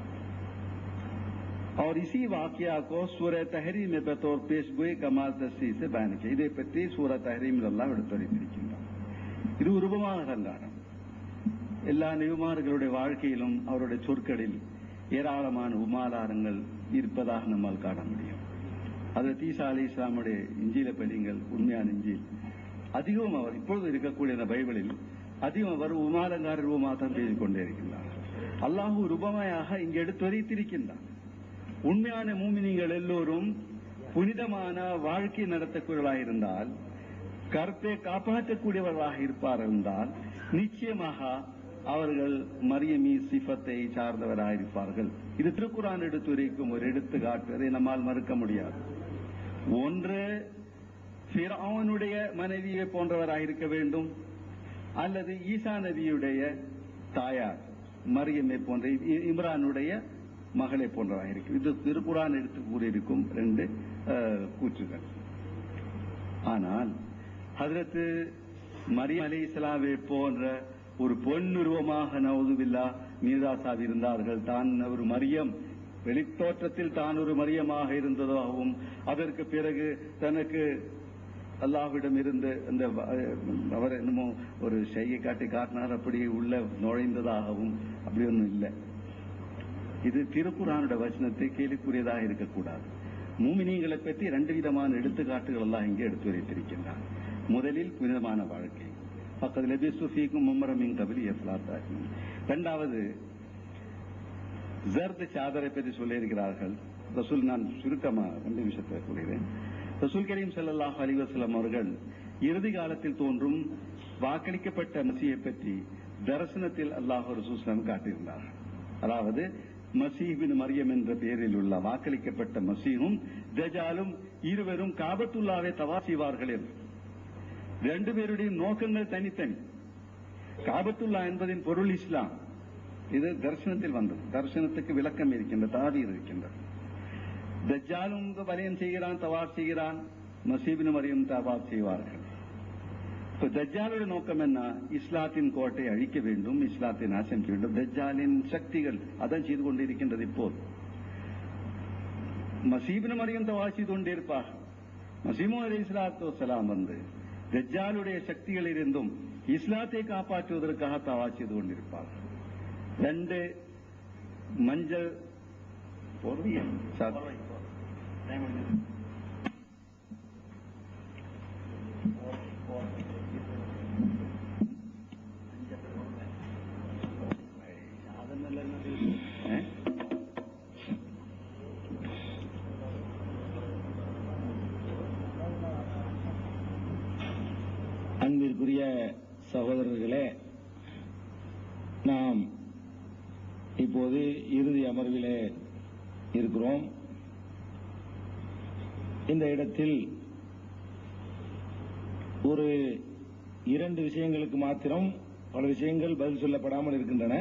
और इसी वाकया को सूरह तहरीम में बतौर पेशगोई कमाल तस्सीर से बयान किया. இதை பற்றி சூரா தஹரீமில் அல்லாஹ் எடுத்துரைத்திருக்கின்றார். இது ஒரு உபமான அலங்காரம். எல்லா நபிமார்களுடைய வாழ்க்கையிலும் அவருடைய சொற்களில் ஏராளமான உமாலாரங்கள் இருப்பதாக நம்மால் காண முடியும். ஹஜ்ரத் ஈசா அலைஹிஸ்ஸலாமுடைய இஞ்சில படிங்கள், உண்மையான இஞ்சில் அதிகம் அவர் இப்பொழுது இருக்கக்கூடிய இந்த பைபிளில் அதிகம் அவர் உமாலங்கார ரூபமாக தான் பேசிக் கொண்டே இருக்கின்றார். அல்லாஹ் ரூபமாயாக இங்கு எடுத்து வைத்திருக்கின்றார். உண்மையான மூமினீங்கள் எல்லோரும் புனிதமான வாழ்க்கை நடத்தக்கூடியவர்களாக இருந்தால், கருத்தை காப்பாற்றக்கூடியவர்களாக இருப்பார்கள் என்றால் நிச்சயமாக அவர்கள் மரியமி சிஃபத்தை சார்ந்தவராக இருப்பார்கள். இது திருக்குர்ஆன் எடுத்துரைக்கும் ஒரு எடுத்துக்காட்டு. அதை நம்மால் மறுக்க முடியாது. ஒன்று ஃபிரௌனுடைய மனைவியை போன்றவராக இருக்க வேண்டும், அல்லது ஈசா நபியுடைய தாயார் மரியமை போன்ற இம்ரானுடைய மகளை போன்றதாக இருக்கு. இது திருக்குர்ஆன் எடுத்து கூறியிருக்கும் ரெண்டு கூற்றுகள். ஆனால் ஹஜ்ரத் மரியம் அலைஹிஸ்ஸலாமை போன்ற ஒரு பொன்னுருவமாக நவுதுபில்லா மீர்சா சாஹிப் இருந்தார்கள். தான் ஒரு மரியம், வெளித்தோற்றத்தில் தான் ஒரு மரியமாக இருந்ததாகவும், அதற்கு பிறகு தனக்கு அல்லாஹ்விடம் இருந்து அந்த அவர் என்னமோ ஒரு செய்கை காட்டி காட்டினார், அப்படி உள்ள நுழைந்ததாகவும் அப்படி ஒன்றும் இல்லை. இது திருக்குர்ஆனுடைய வசனத்தை கேலிக்குரியதாக இருக்கக்கூடாது. மூமினீங்களை பற்றி ரெண்டு விதமான எடுத்துக்காட்டுகள் எல்லாம் இங்கே எடுத்து வைத்திருக்கின்றார். முதலில் புனிதமான வாழ்க்கை, பக்கத்தில் லபிஸ்துஃபீக்கும் மும்மரமின் கபிலி எஃப்லாத்தாகி. இரண்டாவது ஜர்த் சாதரை பற்றி சொல்லியிருக்கிறார்கள் ரசூல். நான் சுருக்கமாக ரெண்டு விஷயத்தை கூறுகிறேன். ரசூல் கரீம் ஸல்லல்லாஹு அலைஹி வஸல்லம் அவர்கள் இறுதி காலத்தில் தோன்றும் வாக்களிக்கப்பட்ட மசீஹை பற்றி தரிசனத்தில் அல்லாஹ் ரசூல் காட்டியிருந்தார்கள். அதாவது மசீஹ் பின் மரியம் என்ற பெயரில் உள்ள வாக்களிக்கப்பட்ட மசீஹும் தஜ்ஜாலும் இருவரும் காபத்துல்லாவை தவாஃப் செய்வார்கள். ரெண்டு பேருடைய நோக்கங்கள் தனித்தனி. காபத்துல்லா என்பதின் பொருள் இஸ்லாம். இது தரிசனத்தில் வந்தது. தரிசனத்துக்கு விளக்கம் இருக்கின்றது, தாவீர் இருக்கின்றது. தஜ்ஜாலும் வலயம் செய்கிறான், தவாஃப் செய்கிறான், மசீஹ் பின் மரியம் தவாஃப் செய்வார்கள். தஜ்ஜாலுடைய நோக்கம் என்ன? இஸ்லாத்தின் கோட்டை அழிக்க வேண்டும், இஸ்லாத்தை நாசம் செய்ய வேண்டும். தஜ்ஜாலின் சக்திகள் அதான் செய்து கொண்டிருக்கின்றது. இப்போது மசீஹ் பின் மரியம் தவாஃப் செய்து கொண்டிருப்பார்கள். மசீஹ் அலைஹிஸ்ஸலாத்து வஸ்ஸலாம் வந்து தஜ்ஜாலுடைய சக்திகளில் இருந்தும் இஸ்லாத்தை காப்பாற்றுவதற்காக தவாஃப் செய்து கொண்டிருப்பார்கள். ரெண்டு மஞ்சள் அன்பிற்குரிய சகோதரர்களே, நாம் இப்போது இறுதி அமர்விலே இருக்கிறோம். இந்த இடத்தில் ஒரு இரண்டு விஷயங்களுக்கு மாத்திரம், பல விஷயங்கள் பதில் சொல்லப்படாமல் இருக்கின்றன.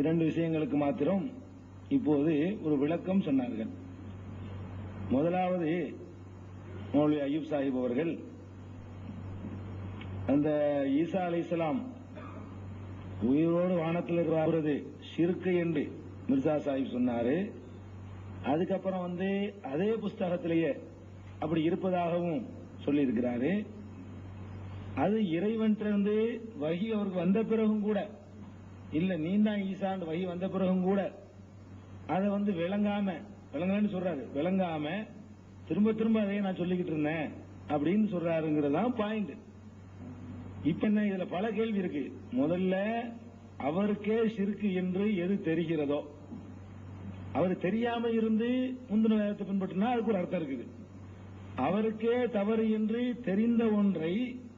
இரண்டு விஷயங்களுக்கு மாத்திரம் இப்போது ஒரு விளக்கம் சொன்னார்கள். முதலாவது மௌலவி அய்யூப் சாஹிப் அவர்கள் அந்த ஈசா அலைஹிஸ்ஸலாம் உயிரோடு வானத்தில் இருக்கிறது ஷிர்க் என்று மிர்சா சாஹிப் சொன்னாரு. அதுக்கப்புறம் அதே புஸ்தகத்திலேயே அப்படி இருப்பதாகவும் சொல்லி இருக்கிறாரு. அது இறைவன்றிருந்து வஹி அவருக்கு வந்த பிறகும் கூட, இல்ல நீந்தான் ஈசான் வஹி வந்த பிறகும் கூட அதை விளங்காமன்னு சொல்றாரு. விளங்காம திரும்ப திரும்ப அதையே நான் சொல்லிக்கிட்டு இருந்தேன் அப்படின்னு சொல்றாருங்கிறதான் பாயிண்ட். இப்ப என்ன, இதுல பல கேள்வி இருக்கு. முதல்ல அவருக்கே ஷிர்க் என்று எது தெரிகிறதோ, அவர் தெரியாம இருந்து முந்தின வேதத்தை பின்பற்றினா அதுக்கு ஒரு அர்த்தம் இருக்குது. அவருக்கே தவறு என்று தெரிந்த ஒன்றை,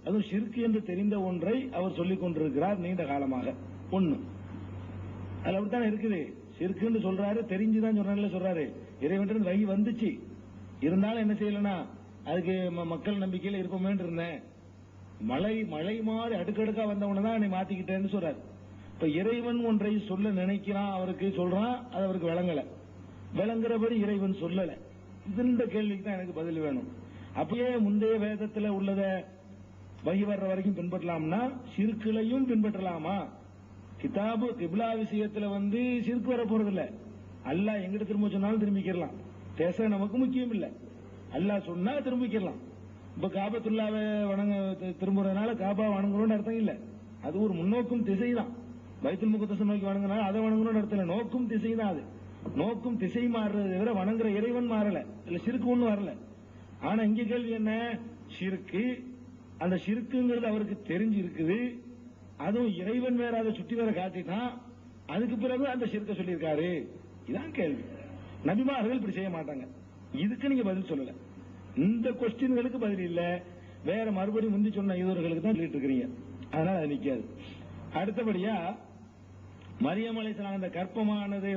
அதுவும் ஷிர்க் என்று தெரிந்த ஒன்றை அவர் சொல்லிக் கொண்டிருக்கிறார் நீண்ட காலமாக. ஒண்ணு அதுல அப்படித்தானே இருக்குது. ஷிர்க்னு சொல்றாரு, தெரிஞ்சுதான் சொல்றாரு. இறைவன் வகி வந்துச்சு, இருந்தாலும் என்ன செய்யலனா அதுக்கு மக்கள் நம்பிக்கையில இருப்போமே இருந்தேன். மழை மாதிரி அடுக்கடுக்கா வந்தவனதான் என்னை மாத்திக்கிட்டேன்னு சொல்றாரு. இப்ப இறைவன் ஒன்றை சொல்ல நினைக்கிறான், அவருக்கு சொல்றான், அது அவருக்கு விளங்குறபடி இறைவன் சொல்லல. இந்த கேள்விக்கு தான் எனக்கு பதில் வேணும். அப்பயே முந்தைய வேதத்துல உள்ளத வகி வர்ற வரைக்கும் பின்பற்றலாம்னா ஷிர்குலையும் பின்பற்றலாமா? கிதாபு கிப்லா விஷயத்துல ஷிர்க் வர போறது இல்ல. அல்லாஹ் எங்கிட்ட திரும்ப சொன்னாலும் திரும்பிக்கலாம், பேச நமக்கு முக்கியம் இல்ல. அல்லாஹ் சொன்னா திரும்பிக்கலாம். இப்ப காபத்துல்லாவை திரும்புறதுனால காபா வணங்குறோம்னு அர்த்தம் இல்ல. அது ஒரு முன்னோக்கும் திசை தான். பைத்துல் முகத்தஸ் நோக்கி வணங்குறனால அதை வணங்கணும்னு அர்த்தம் இல்ல. நோக்கும் திசை தான். அது நோக்கும் திசை மாறுறதை விட வணங்குற இறைவன் மாறல, இல்ல ஷிர்க் ஒண்ணு வரல. ஆனா இங்க கேள்வி என்ன, ஷிர்க், அந்த ஷிர்க்குங்கிறது அவருக்கு தெரிஞ்சு இருக்குது, அதுவும் இறைவன் வேற அதை சுற்றி வேற காட்டிட்டான், அதுக்கு பிறகு அந்த ஷிர்க்க சொல்லியிருக்காரு. இதான் கேள்வி. நபிமார்கள் இப்படி செய்ய மாட்டாங்க. இதுக்கு நீங்க பதில் சொல்லல. இந்த கொஸ்டின்களுக்கு பதில் இல்ல, வேற மறுபடியும் முந்தி சொன்ன யூதர்களுக்கு தான் சொல்லிட்டு இருக்கிறீங்க. அதனால அது நிக்காது. அடுத்தபடியா மரியம் அலைஹிஸ்ஸலாம் அந்த கற்பமானதை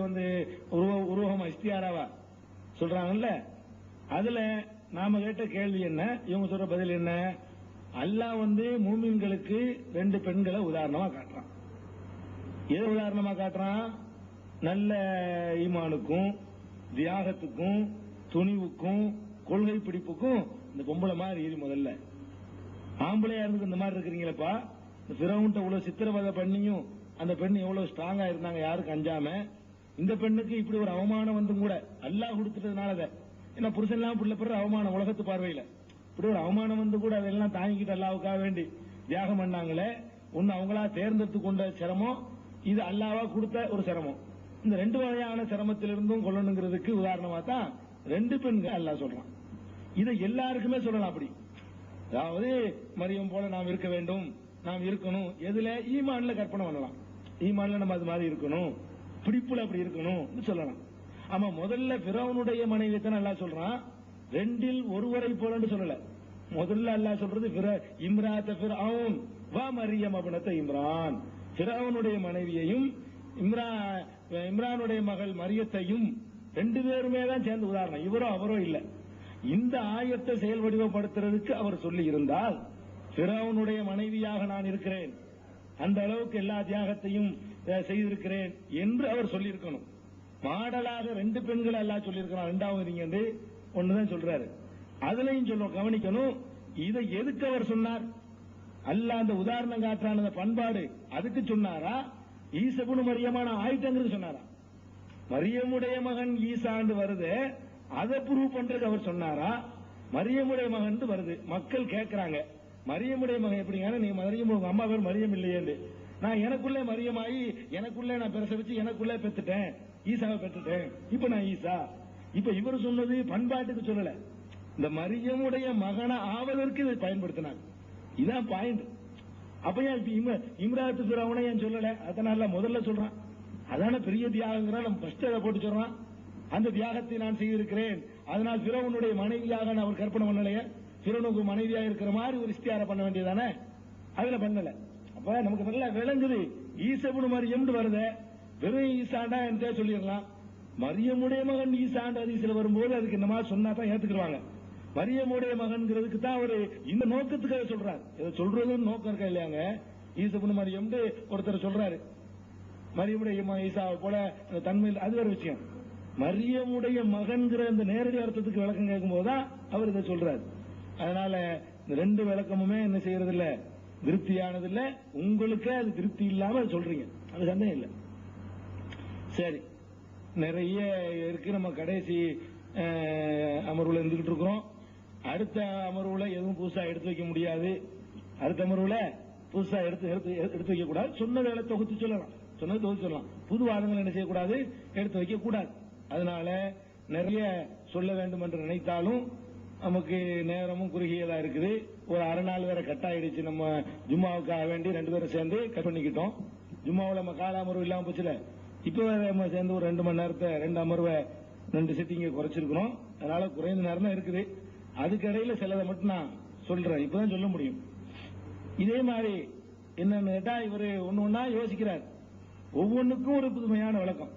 உருவகமா இஸ்தியாராவா சொல்றாங்கல்ல, அதுல நாம கேட்ட கேள்வி என்ன, இவங்க சொல்ற பதில் என்ன? அல்லாஹ் மூமின்களுக்கு 2 பெண்களை உதாரணமா காட்டுறான். எதை உதாரணமா காட்டுறான்? நல்ல ஈமானுக்கும் தியாகத்துக்கும் துணிவுக்கும் கொள்கை பிடிப்புக்கும் இந்த பொம்பளை மாதிரி இரு. முதல்ல ஆம்பளையா இருந்து இந்த மாதிரி இருக்கிறீங்களப்பா, இந்த ஃபிரௌன்ட்ட இவ்வளவு சித்திரவதை பண்ணியும் அந்த பெண் எவ்வளவு ஸ்ட்ராங்கா இருந்தாங்க, யாருக்கு அஞ்சாம. இந்த பெண்ணுக்கு இப்படி ஒரு அவமானம் கூட அல்லாஹ் கொடுத்துட்டதுனால, ஏன்னா புருஷன் எல்லாம் புள்ள பெற அவமானம் உலகத்து பார்வையில, இப்படி ஒரு அவமானம் கூட அதெல்லாம் தாங்கிக்கிட்டு அல்லாவுக்காக வேண்டி தியாகம் பண்ணாங்களே. ஒன்னு அவங்களா தேர்ந்தெடுத்து கொண்ட சிரமம், இது அல்லாவா கொடுத்த ஒரு சிரமம். இந்த 2 வகையான சிரமத்திலிருந்தும் கொள்ளணுங்கிறதுக்கு உதாரணமா தான் 2 பெண்கள் அல்லாஹ் சொல்றான். இதை எல்லாருக்குமே சொல்லலாம். அப்படி அதாவது மரியம் போல நாம் இருக்க வேண்டும், நாம் இருக்கணும். எதுல? ஈமான்ல கற்பனை பண்ணலாம். ஈமான்ல நம்ம அது மாதிரி இருக்கணும், பிடிப்புல அப்படி இருக்கணும் சொல்லலாம். ஆமா, முதல்ல ஃபிரௌனுடைய மனைவி தான் அல்லாஹ் சொல்றான், 2ல் ஒருவரை போலன்னு சொல்லல. முதல்ல அல்லாஹ் சொல்றது இம்ராத்த ஃபிரௌன் வா மரியம் இப்னத்த இம்ரான், ஃபிரௌனுடைய மனைவியையும் இம்ரானுடைய மகள் மரியத்தையும் 2 பேருமே தான் சேர்ந்து உதாரணம், இவரோ அவரோ இல்ல. இந்த ஆயத்தை செயல் வடிவப்படுத்துறதுக்கு அவர் சொல்லி இருந்தால், ஃபிரௌனுடைய மனைவியாக நான் இருக்கிறேன், அந்த அளவுக்கு எல்லா தியாகத்தையும் செய்திருக்கிறேன் என்று அவர் சொல்லியிருக்கணும். மாடலாக 2 பெண்கள் அல்லாஹ் சொல்லியிருக்கிறான். 2வது நீங்க ஒண்ணுதான் சொல்றாரு. அதுலயும் சொல்ல கவனிக்கணும். இதை எதுக்கு அவர் சொன்னார்? அல்லாஹ் அந்த உதாரணம் காற்றான பண்பாடு அதுக்கு சொன்னாரா, ஈசபுனு மரியமான ஆயிட்டங்கிறது சொன்னாரா? மரியமுடைய மகன் ஈசாண்டு வருது, அதை ப்ரூவ் பண்றதுக்கு அவர் சொன்னாரா? மரியமுடைய மகன் வருது, மக்கள் கேட்கிறாங்க, மரியமுடைய மகன் எப்படிங்க? நீ மரியம், உங்க அம்மா பேர் மரியம் இல்லையே, நான் எனக்குள்ளே மரியமாயி எனக்குள்ளே நான் பிரசவிச்சு எனக்குள்ளே பெற்றுட்டேன், ஈசாவை பெற்றுட்டேன், இப்ப நான் ஈசா. இப்ப இவர் சொன்னது பண்பாட்டுக்கு சொல்லல, இந்த மரியமுடைய மகனை ஆவதற்கு இதை பயன்படுத்தினாங்க. இதான் பாயிண்ட். அப்ப ஏன் இம்ராத்து ஃபிரௌனை ஏன் சொல்லல? அதனால முதல்ல சொல்றான், அதான பெரிய தியாகங்கிறான். நம்ம ஃபர்ஸ்ட் அதை போட்டு சொல்றான், அந்த தியாகத்தை நான் செய்திருக்கிறேன், அதனால் ஃபிரௌனுடைய மனைவியாக நான் அவர் கற்பனை பண்ணலையே, ஃபிரௌனுக்கு மனைவியாக இருக்கிற மாதிரி ஒரு இஸ்தியாரம் பண்ண வேண்டியதானே, அதுல பண்ணல. அப்ப நமக்கு நல்லா விளங்குது, ஈசபுனு மரியம் வருது, வெறும் ஈசாண்டா என்கிட்ட சொல்லிடலாம். மரியமுடைய மகன் ஈசாண்டு அதிசல வரும்போது அதுக்கு இந்த மாதிரி சொன்னா தான் ஏத்துக்குவாங்க. மரியமுடைய மகன்கிறதுக்கு தான் அவரு இந்த நோக்கத்துக்காக சொல்றாரு. இதை சொல்றது நோக்கம் இருக்கா இல்லையாங்க? ஈசபுனு மரியம் ஒருத்தர் சொல்றாரு, மரியமுடைய ஈசாவை போல அந்த தன்மையில், அது ஒரு விஷயம். மரியமுடைய மகன்கிற அந்த நேரடி அர்த்தத்துக்கு விளக்கம் கேட்கும் போதுதான் அவர் இதை சொல்றாரு. அதனால இந்த 2 விளக்கமுமே என்ன செய்யறது இல்ல, திருப்தியானது இல்ல. உங்களுக்கே அது திருப்தி இல்லாம சொல்றீங்க, அது சந்தேகம் இல்ல. சரி, நிறைய இருக்கு. நம்ம கடைசி அமர்வுல இருந்துகிட்டு இருக்கிறோம். அடுத்த அமர்வுல எதுவும் புதுசா எடுத்து வைக்க முடியாது. அடுத்த அமர்வுல புதுசா எடுத்து வைக்க கூடாது. சொன்னதை தொகுத்து சொல்லலாம். புது வாதங்கள் என்ன செய்யக்கூடாது, எடுத்து வைக்க கூடாது. அதனால நிறைய சொல்ல வேண்டும் என்று நினைத்தாலும் நமக்கு நேரமும் குறுகியதா இருக்குது. ஒரு அரை நாள் வேற கட் ஆயிடுச்சு. நம்ம ஜும்மாவுக்காக வேண்டி 2 பேரும் சேர்ந்து கட் பண்ணிக்கிட்டோம். ஜும்மாவில் நம்ம கால அமர்வு இல்லாம போச்சுல. இப்ப நம்ம சேர்ந்து ஒரு 2 மணி நேரத்தை 2 அமர்வை 2 சிட்டிங்க குறைச்சிருக்கிறோம். அதனால குறைந்த நேரம் தான் இருக்குது. அதுக்கிடையில சிலதை மட்டும் நான் சொல்றேன். இப்பதான் சொல்ல முடியும். இதே மாதிரி என்னன்னு கேட்டா இவரு ஒண்ணா யோசிக்கிறார். ஒவ்வொன்றுக்கும் ஒரு புதுமையான விளக்கம்.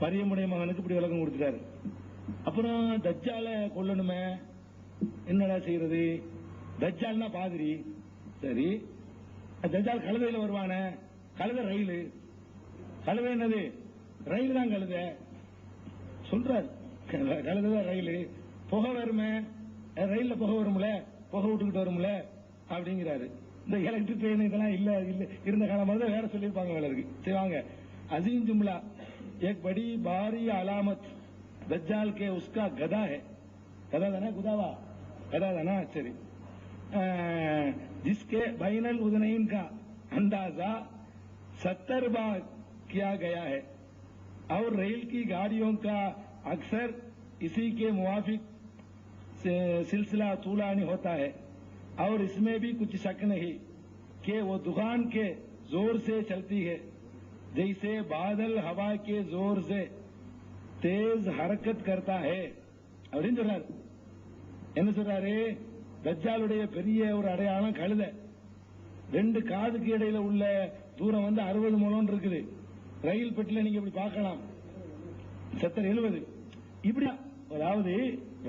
மரியமுடைய மகனுக்கு இப்படி விளக்கம் கொடுத்துட்டாரு. அப்புறம் தஜ்ஜால கொல்லணுமே, என்னடா செய்யறது? தஜ்ஜால்னா பாதிரி, சரி. தஜ்ஜால் கழுதையில வருவானே, கழுதை ரயிலு, கழுதை என்னது? ரயில் தான் கழுத சொல்றாரு. கழுதைதான் ரயிலு. புகை வருமே, ரயில்ல புகை வரும்ல, புகை விட்டுக்கிட்டு வரும்ல அப்படிங்கிறாரு. இந்த எலக்ட்ரிக் ட்ரெயின் இதெல்லாம் இல்ல இருந்த காலம் தான் வேற சொல்லியிருப்பாங்க வேலை இருக்கு. செய்வாங்க. அசீம் ஜும்லா एक बड़ी भारी अलामत दज्जाल के उसका गदा है. गदा था ना, गुदावा गदा था ना, सही. जिसके बैनल उदनैन का अंदाजा 70 बार किया गया है और रेल की गाड़ियों का अक्सर इसी के मुवाफिक सिलसिला तूलानी होता है और इसमें भी कुछ शक नहीं कि वो दुकान के जोर से चलती है जैसे बादल हवा के जोर से तेज हरकत करता है. அப்படின்னு சொல்றாரு. என்ன சொல்றாரு? தஜ்ஜாலுடைய பெரிய ஒரு அடையாளம் கழுதை. 2 காதுக்கு இடையில உள்ள தூரம் 60 முழம் இருக்குது. ரயில் பெட்டில நீங்க இப்படி பார்க்கலாம். 70 இப்படி. அதாவது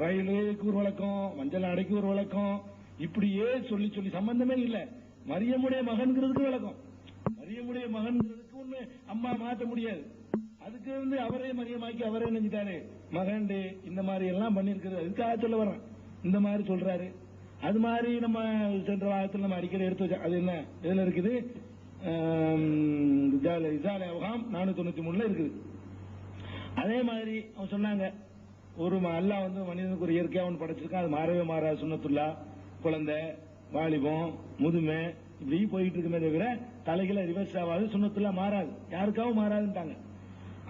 ரயிலுக்கு ஒரு வழக்கம், மஞ்சள் அடைக்கு ஒரு வழக்கம், இப்படியே சொல்லி சம்பந்தமே இல்ல. மரியமுடைய மகன்கிறதுக்கு வழக்கம். மரியமுடைய மகன்கிறதுக்கு ஒண்ணு அம்மா மாற்ற முடியாது. அதுக்கு அவரே மரியமாக்கி அவரே நினைச்சிட்டாரு மகன். இந்த மாதிரி எல்லாம் பண்ணிருக்கிறது. அதுக்காக சொல்ல வரேன். இந்த மாதிரி சொல்றாரு. அது மாதிரி நம்ம சென்ற வாரத்தில் நம்ம அடிக்கடி எடுத்து வச்சோம். அது என்ன இதுல இருக்குது? இசாலே அவகாம் 493 இருக்குது. அதே மாதிரி அவன் சொன்னாங்க, ஒரு அல்லாஹ் மனிதனுக்கு ஒரு இயற்கையா ஒன்று படைச்சிருக்கான். அது மாறவே மாறாது. சுன்னத்துல்லா, குழந்தை, வாலிபம், முதுமை, இப்படி போயிட்டு இருக்குமே தவிர தலைகளை ரிவர்ஸ் ஆகாது. சுன்னத்துல்லா மாறாது, யாருக்காவும் மாறாதுட்டாங்க.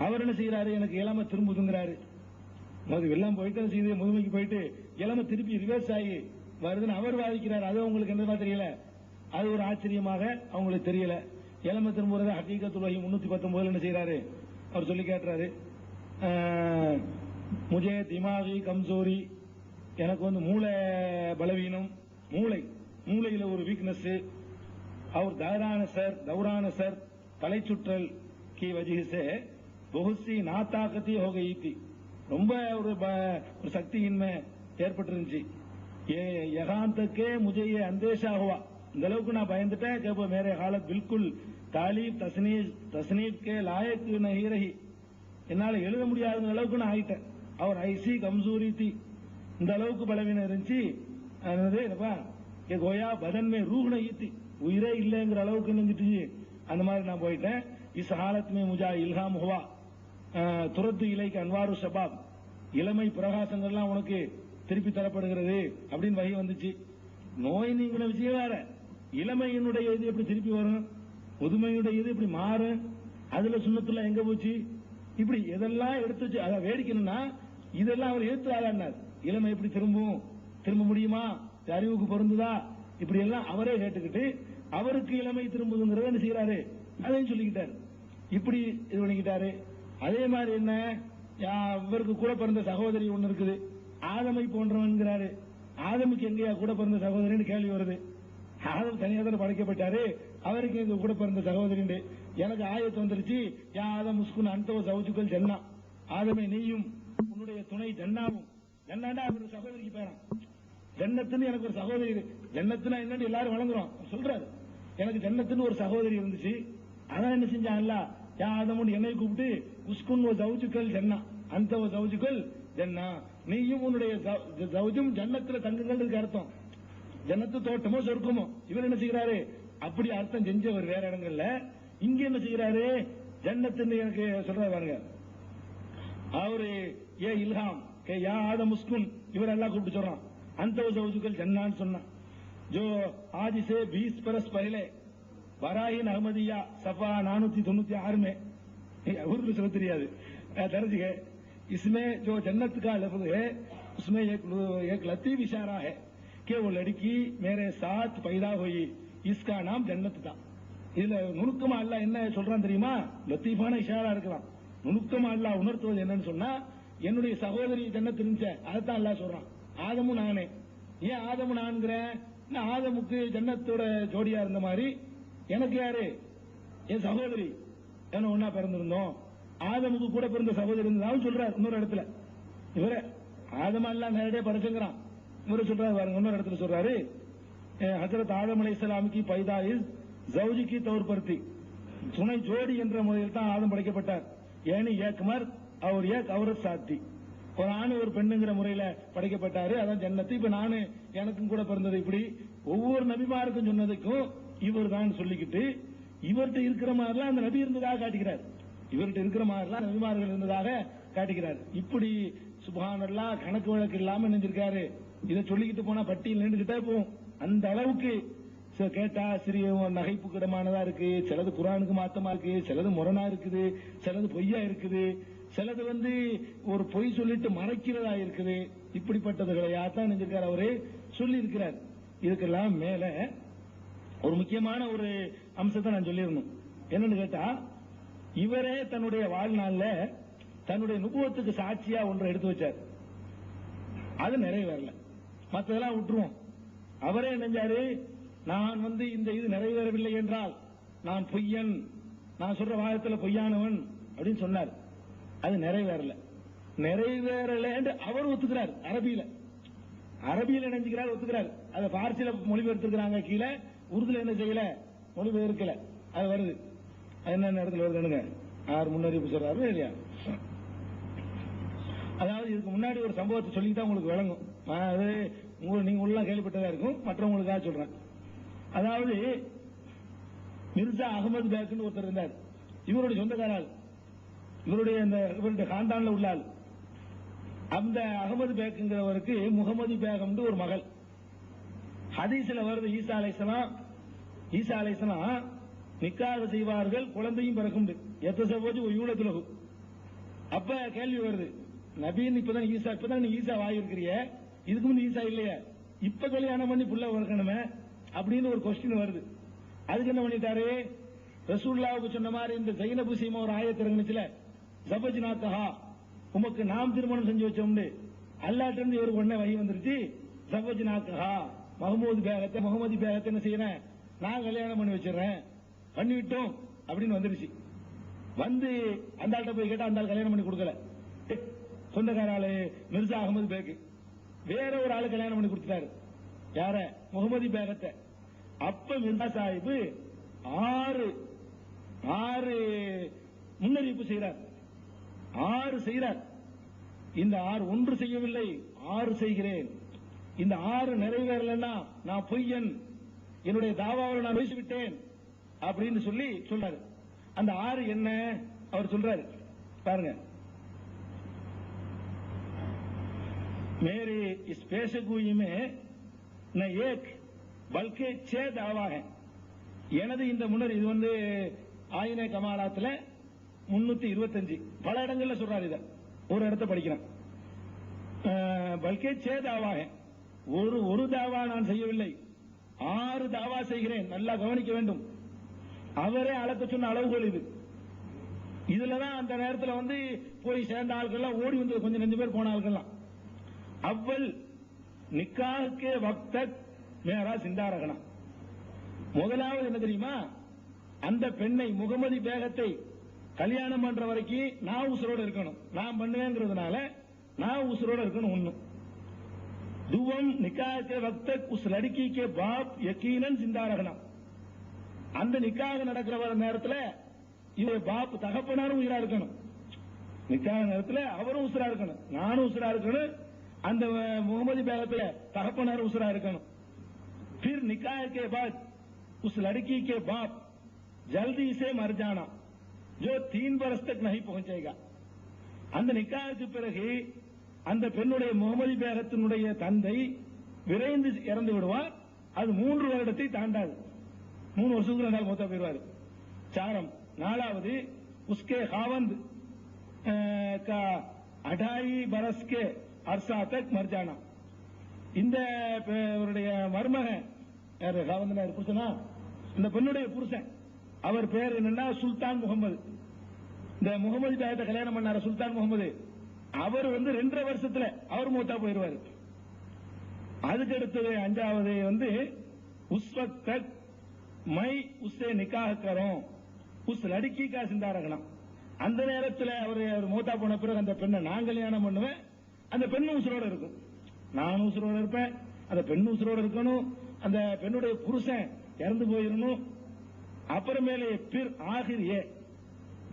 அவர் என்ன செய்யறாரு? எனக்கு இளமை திரும்புதுங்கிறாரு. வெள்ளம் போயிட்டு செய்து முதுமைக்கு போயிட்டு இளமை திருப்பி ரிவர்ஸ் ஆகி வருதுன்னு அவர் வாதிக்கிறார். அது உங்களுக்கு என்னமா தெரியல. அது ஒரு ஆச்சரியமாக அவங்களுக்கு தெரியல. இளமை திரும்புறது ஹகீகத்துல் வஹி 319 என்ன செய்யறாரு? அவர் சொல்லி கேட்டுறாரு, முஜே திமாகி கம்சோரி, எனக்கு மூளை பலவீனம், மூளையில ஒரு வீக்னஸ், அவர் दौरान सर தலை சுற்றல் की वजह से बहुत सी नाताकती हो गई थी. ரொம்ப ஒரு சக்தியின்மை ஏற்பட்டிருந்துச்சு. यहां तक के मुझे ये अंदेशा हुआ, இந்த அளவுக்கு நான் பயந்துட்டேன். कि मेरे हालत बिल्कुल तालीफ तसनीफ के लायक नहीं रही, என்னால எழுத முடியாத அளவுக்கு நான் ஆயிட்டேன். அவர் ஐசி கம்சூரி थी, இந்த அளவுக்கு பலவீனம் இருந்துச்சு. கோயா பதன் மே ரூஹ் நஹி थी, உயிரே இல்லைங்கிற அளவுக்கு நினைச்சிட்டு அந்த மாதிரி நான் போயிட்டேன். इस हालत में मुझे इल्हाम हुआ துரத்து இலைக்கு அன்வாரு ஷபாப், இளமை பிரகாசங்கள்லாம் உனக்கு திருப்பி தரப்படுகிறது அப்படின்னு வகை வந்துச்சு. நோய் நீங்கின விஷயம் வேற, இளமையினுடைய இது எப்படி திருப்பி வரும், முதுமையுடைய இது இப்படி மாறும், அதுல சுண்ணத்துல எங்க போச்சு, இப்படி எதெல்லாம் எடுத்து வச்சு அதை வேடிக்கணும்னா இதெல்லாம் அவர் எடுத்துறாரு. இளமை எப்படி திரும்ப முடியுமா, அறிவுக்கு பொருந்துதா, இப்படி எல்லாம் அவரே கேட்டுக்கிட்டு அவருக்கு இளமை திரும்புதுங்கிறத என்ன செய்யறாரு, அதையும் சொல்லிக்கிட்டாரு. இப்படி இது பண்ணிக்கிட்டாரு. அதே மாதிரி என்ன, இவருக்கு கூட பிறந்த சகோதரி ஒண்ணு இருக்குது, ஆதமை போன்றவன்கிறாரு. ஆதமுக்கு எங்கேயா கூட பிறந்த சகோதரின்னு கேள்வி வருது. ஆதம் தனியாக படைக்கப்பட்டாரு, அவருக்கு எங்க கூட பிறந்த சகோதரி. எனக்கு ஆயத்து வந்துருச்சு, யா ஆதம் முஸ்குன் அன்தவ சவுஜுக்கள் ஜன்னா, ஆதமே நீயும் உன்னுடைய துணை ஜன்னாவும். ஜன்னாண்டா அவர் சகோதரிக்கு பேரான். ஜன்னத்துன்னு எனக்கு ஒரு சகோதரி, ஜன்னத்துனா என்னன்னு எல்லாரும் வழங்குறோம் சொல்றாரு. எனக்கு ஜன்னத்துன்னு ஒரு சகோதரி இருந்துச்சு, அதான் என்ன செஞ்சான் அல்ல, யா ஆதம் என்னை கூப்பிட்டு உஸ்குன் சவுஜுக்கள் ஜன்னா அன்தவ சவுஜுக்கள் ஜன்னா, நீயும் உன்னுடைய சவுஜும் ஜன்னத்துல தங்குங்கள் அர்த்தம். ஜன்னத்து தோட்டமோ சொர்க்கமோ. இவர் என்ன செய்யறாரு, அப்படி அர்த்தம் செஞ்சவர் வேற இடங்கள்ல. இங்க என்ன செய்யறாரு, ஜன்னத்துன்னு எனக்கு சொல்றாரு பாருங்க. அவரு ஏ இல்ஹாம் கே யா ஆதம் முஸ்குன் இவரெல்லாம் கூப்பிட்டு சொல்றான். அந்த ஜவுஜுகள் ஜன்னான்னு சொன்னான். जो आज से 20 बरस पहले बराहीन अहमदिया सफा 496 में उर्दू समझ தெரியாது दर्ज है. इसमें जो जन्नत का लफ्ज है उसमें एक लतीफ इशारा है कि वो लड़की मेरे साथ पैदा हुई, इसका नाम जन्नत था. இதுல நுணுக்கமா அல்லாஹ் என்ன சொல்றான் தெரியுமா? லத்தீஃபான இஷாரா இருக்கலாம். நுணுக்கமா அல்லாஹ் உணர்த்துவது என்னன்னு சொன்னா, என்னுடைய சகோதரி ஜன்னத் இருந்துச்சு, அதைத்தான் அல்லாஹ் சொல்றான். ஆதமும் நானே. ஏன் ஆதமும் நான்கிறேன்? ஆதமுக்கு ஜன்னத்தோட ஜோடியா இருந்த மாதிரி எனக்கு யாரு? என் சகோதரி. என்ன ஒன்னா பிறந்திருந்தோம். ஆதமுக்கு கூட பிறந்த சகோதரி இருந்தாலும் சொல்றாரு இன்னொரு இடத்துல. இவரே ஆதம் எல்லாம் நேரடியா படைச்சுங்கிறான். இவரு சொல்றாரு பாருங்க, இன்னொரு இடத்துல சொல்றாரு, ஹஜரத் ஆதம் அலைஹிஸ்ஸலாம் की पैदा इस जौज की तौर पर थी. துணை ஜோடி என்ற முறையில் தான் ஆதம் படைக்கப்பட்டார். ஏனி ஏக் மர்த் அவர் ஏக் औरत साथ थी. ஒரு ஆணு ஒரு பெண்ணுங்கிற முறையில படைக்கப்பட்டாரு. அதான் ஜன்னத்து. இப்ப நானு எனக்கும் கூட பிறந்தது. இப்படி ஒவ்வொரு நபிமாருக்கும் சொன்னதுக்கும் இவர் தான் சொல்லிக்கிட்டு இவர்கிட்ட இருக்கிற மாதிரிலாம் அந்த நபி இருந்ததாக காட்டுகிறார். இவர்கிட்ட இருக்கிற மாதிரிலாம் நபிமார்கள் இருந்ததாக காட்டுகிறார். இப்படி சுப்ஹானல்லாஹ் கணக்கு வழக்கு இல்லாம நினைஞ்சிருக்காரு. இதை சொல்லிக்கிட்டு போனா பட்டியல் நின்றுகிட்டே போகும். அந்த அளவுக்கு கேட்டா சிறிய நகைப்புக்கிடமானதா இருக்கு, சிலது குர்ஆனுக்கு மாத்தமா இருக்கு, சிலது முரணா இருக்குது, சிலது பொய்யா இருக்குது, சிலது ஒரு பொய் சொல்லிட்டு மறைக்கிறதா இருக்குது. இப்படிப்பட்டதுகளையாத்தான் நினைச்சிருக்காரு அவரு சொல்லி இருக்கிறார். இதுக்கெல்லாம் மேல ஒரு முக்கியமான ஒரு அம்சத்தை நான் சொல்லியிருந்தோம். என்னன்னு கேட்டா, இவரே தன்னுடைய வாழ்நாள்ல தன்னுடைய நுபுவத்துக்கு சாட்சியா ஒன்றை எடுத்து வச்சார். அது நிறைவேறல. மற்றதெல்லாம் விட்டுருவோம். அவரே நினைஞ்சாரு, நான் இந்த இது நிறைவேறவில்லை என்றால் நான் பொய்யன், நான் சொல்ற வாதத்துல பொய்யானவன் அப்படின்னு சொன்னார். அது நிறைவேறல. நிறைவேறல என்று அவர் ஒத்துக்கிறார். அரபியில நினைச்சுக்கிறார், ஒத்துக்கிறார். அதை பார்சியில மொழிபெயர்த்திருக்கிறாங்க. கீழே உருதுல என்ன செய்யல, மொழிபெயர்க்கல. அது வருது. என்ன இடத்துல வருதுங்க, யார் முன்னறிவிப்பு சொல்றாரு இல்லையா? அதாவது இதுக்கு முன்னாடி ஒரு சம்பவத்தை சொல்லிதான் உங்களுக்கு விளங்கும். அது நீங்க உள்ள கேள்விப்பட்டதா இருக்கும், மற்றவங்களுக்காக சொல்றேன். அதாவது மிர்சா அகமது பேக்னு ஒருத்தர் இருந்தார். இவருடைய சொந்தக்காரால், இவருடைய காண்டான்ல உள்ளால். அந்த அகமது பேக்குங்கிறவருக்கு முகமது பேகம் ஒரு மகள். ஹதீஸ்ல வருது, ஈசா அலைஹிஸ்ஸலாம் நிக்காஹ் செய்வார்கள், குழந்தையும் பிறக்கும். எத்தசவோஜு யூலத்துலகு. அப்ப கேள்வி வருது, நபின்னு இப்பதான் ஈசா வாயிருக்கிறிய, இதுக்கு முந்தைய ஈசா இல்லையா, இப்ப கல்யாணம் பண்ணி புள்ள வளர்க்கணுமே அப்படின்னு ஒரு கொஸ்டின் வருது. அதுக்கு என்ன பண்ணிட்டாரு, ரசூலுல்லாஹ்வுக்கு சொன்ன மாதிரி இந்த ஜைனபு சீமா ஒரு ஆயத்து இறங்குச்சுல, ஜபஜ்னாக்கஹா, உமக்கு நாம் திருமணம் செஞ்சு வச்சோம்னு அல்லாஹ்ட்ட இருந்து இவருக்கு உடனே வகி வந்துருச்சு. ஜபஜ்னாக்கஹா, முகமது பேகத்தை என்ன செய்யறேன், நான் கல்யாணம் பண்ணி வச்சிடறேன், பண்ணிவிட்டோம் அப்படின்னு வந்துருச்சு. வந்து அந்த ஆள்கிட்ட போய் கேட்டா அந்த ஆள் கல்யாணம் பண்ணி கொடுக்கல. சொந்தக்கார ஆளு மிர்சா அகமது பேக்கு வேற ஒரு ஆளு கல்யாணம் பண்ணி கொடுத்துட்டாரு. யார? முகமது பேகத்தை. அப்ப மிர்சா சாஹிப் ஆறு முன்னறிவிப்பு செய்கிறார். 6 செய்கிறார். இந்த 6 ஒன்று செய்யவில்லை, 6 செய்கிறேன். இந்த 6 நிறைவேறலன்னா நான் பொய்யன், என்னுடைய தாவாவில் நான் பேசிவிட்டேன் அப்படின்னு சொல்லி சொல்றாரு. அந்த 6 என்ன அவர் சொல்றாரு பாருங்க. मेरे इस पेशगोई में न एक बल्कि 6 दावा है. எனது இந்த முன்னர் இது ஆயின கமாலாத்துல 325 பல இடங்கள்ல சொல்றாரு. இத ஒரு இடத்தை படிக்கிறேன். பல்கே 6 தாவா है. ஒரு தாவா நான் செய்யவில்லை, 6 தாவா செய்கிறேன். நல்லா கவனிக்க வேண்டும். அவரே அளக்க சொன்ன அளவுகோல் இது. இதுலதான் அந்த நேரத்தில் போய் சேர்ந்த ஆட்கள்லாம் ஓடி வந்து கொஞ்சம் 2 பேர் போன ஆட்கள்லாம். அவ்வல் நிக்காஹ்கே வக்த் மேரா சிந்தா ரகனா. முதலாவது என்ன தெரியுமா, அந்த பெண்ணை முகமது பேகத்தை கல்யாணம் பண்ற வரைக்கும் நான் உசுரோட இருக்கணும். நான் பண்ணுவேங்கிறதுனால நான் உசுரோட இருக்கணும். ஒண்ணு. துவம் நிக்காஹ்கே வக்த் உஸ் லड़की के बाप यकीनन जिंदा रहना. அந்த நிக்காஹ் நடக்கிற நேரத்தில் இவருடைய பாப் தகப்பனாரும் உயிரா இருக்கணும். நிக்காஹ் நேரத்தில் அவரும் உசுரா இருக்கணும், நானும் உசுரா இருக்கணும், அந்த முகமது பேகத்துல தகப்பனாரும் உசுரா இருக்கணும். फिर निकाह के बाद उस लड़की के बाप जल्दी से मर जाना जो 3 बरस तक नहीं पहुंचेगा. அந்த நிக்காவுக்கு பிறகு அந்த பெண்ணுடைய முகமது பேகத்தினுடைய தந்தை விரைந்து இறந்து விடுவார். அது 3 வருடத்தை தாண்டாது. 3 வருஷத்துக்கு ரெண்டாவது மூத்தா போயிடுவார். சாரம் 4வது உஸ்கே ஹாவந்த் का 28 बरस के अरसा तक मर जाना. இந்த மருமகன் யாரு ஹாவந்த் புருஷனா, இந்த பெண்ணுடைய புருஷன் அவர் பேர் என்னன்னா சுல்தான் முகமது. இந்த முகமது பேகத்தை கல்யாணம் பண்ணார சுல்தான் முகமது, அவர் 2.5 வருஷத்துல அவர் மூத்தா போயிடுவார். அதுக்கு அடுத்தது 5வது उस वक्त तक मैं उससे निकाह करूं उस लड़की का जिंदा रखना. அந்த நேரத்தில் அவர் மூத்தா போன பிறகு அந்த பெண்ணை நான் கல்யாணம் பண்ணுவேன், அந்த பெண்ணு உசுரோட இருக்கும், நானும் உசுரோட இருப்பேன், அந்த பெண்ணு உசுரோட இருக்கணும், அந்த பெண்ணுடைய புருஷன் இறந்து போயிடணும். அப்புறமேலே फिर आखिर ये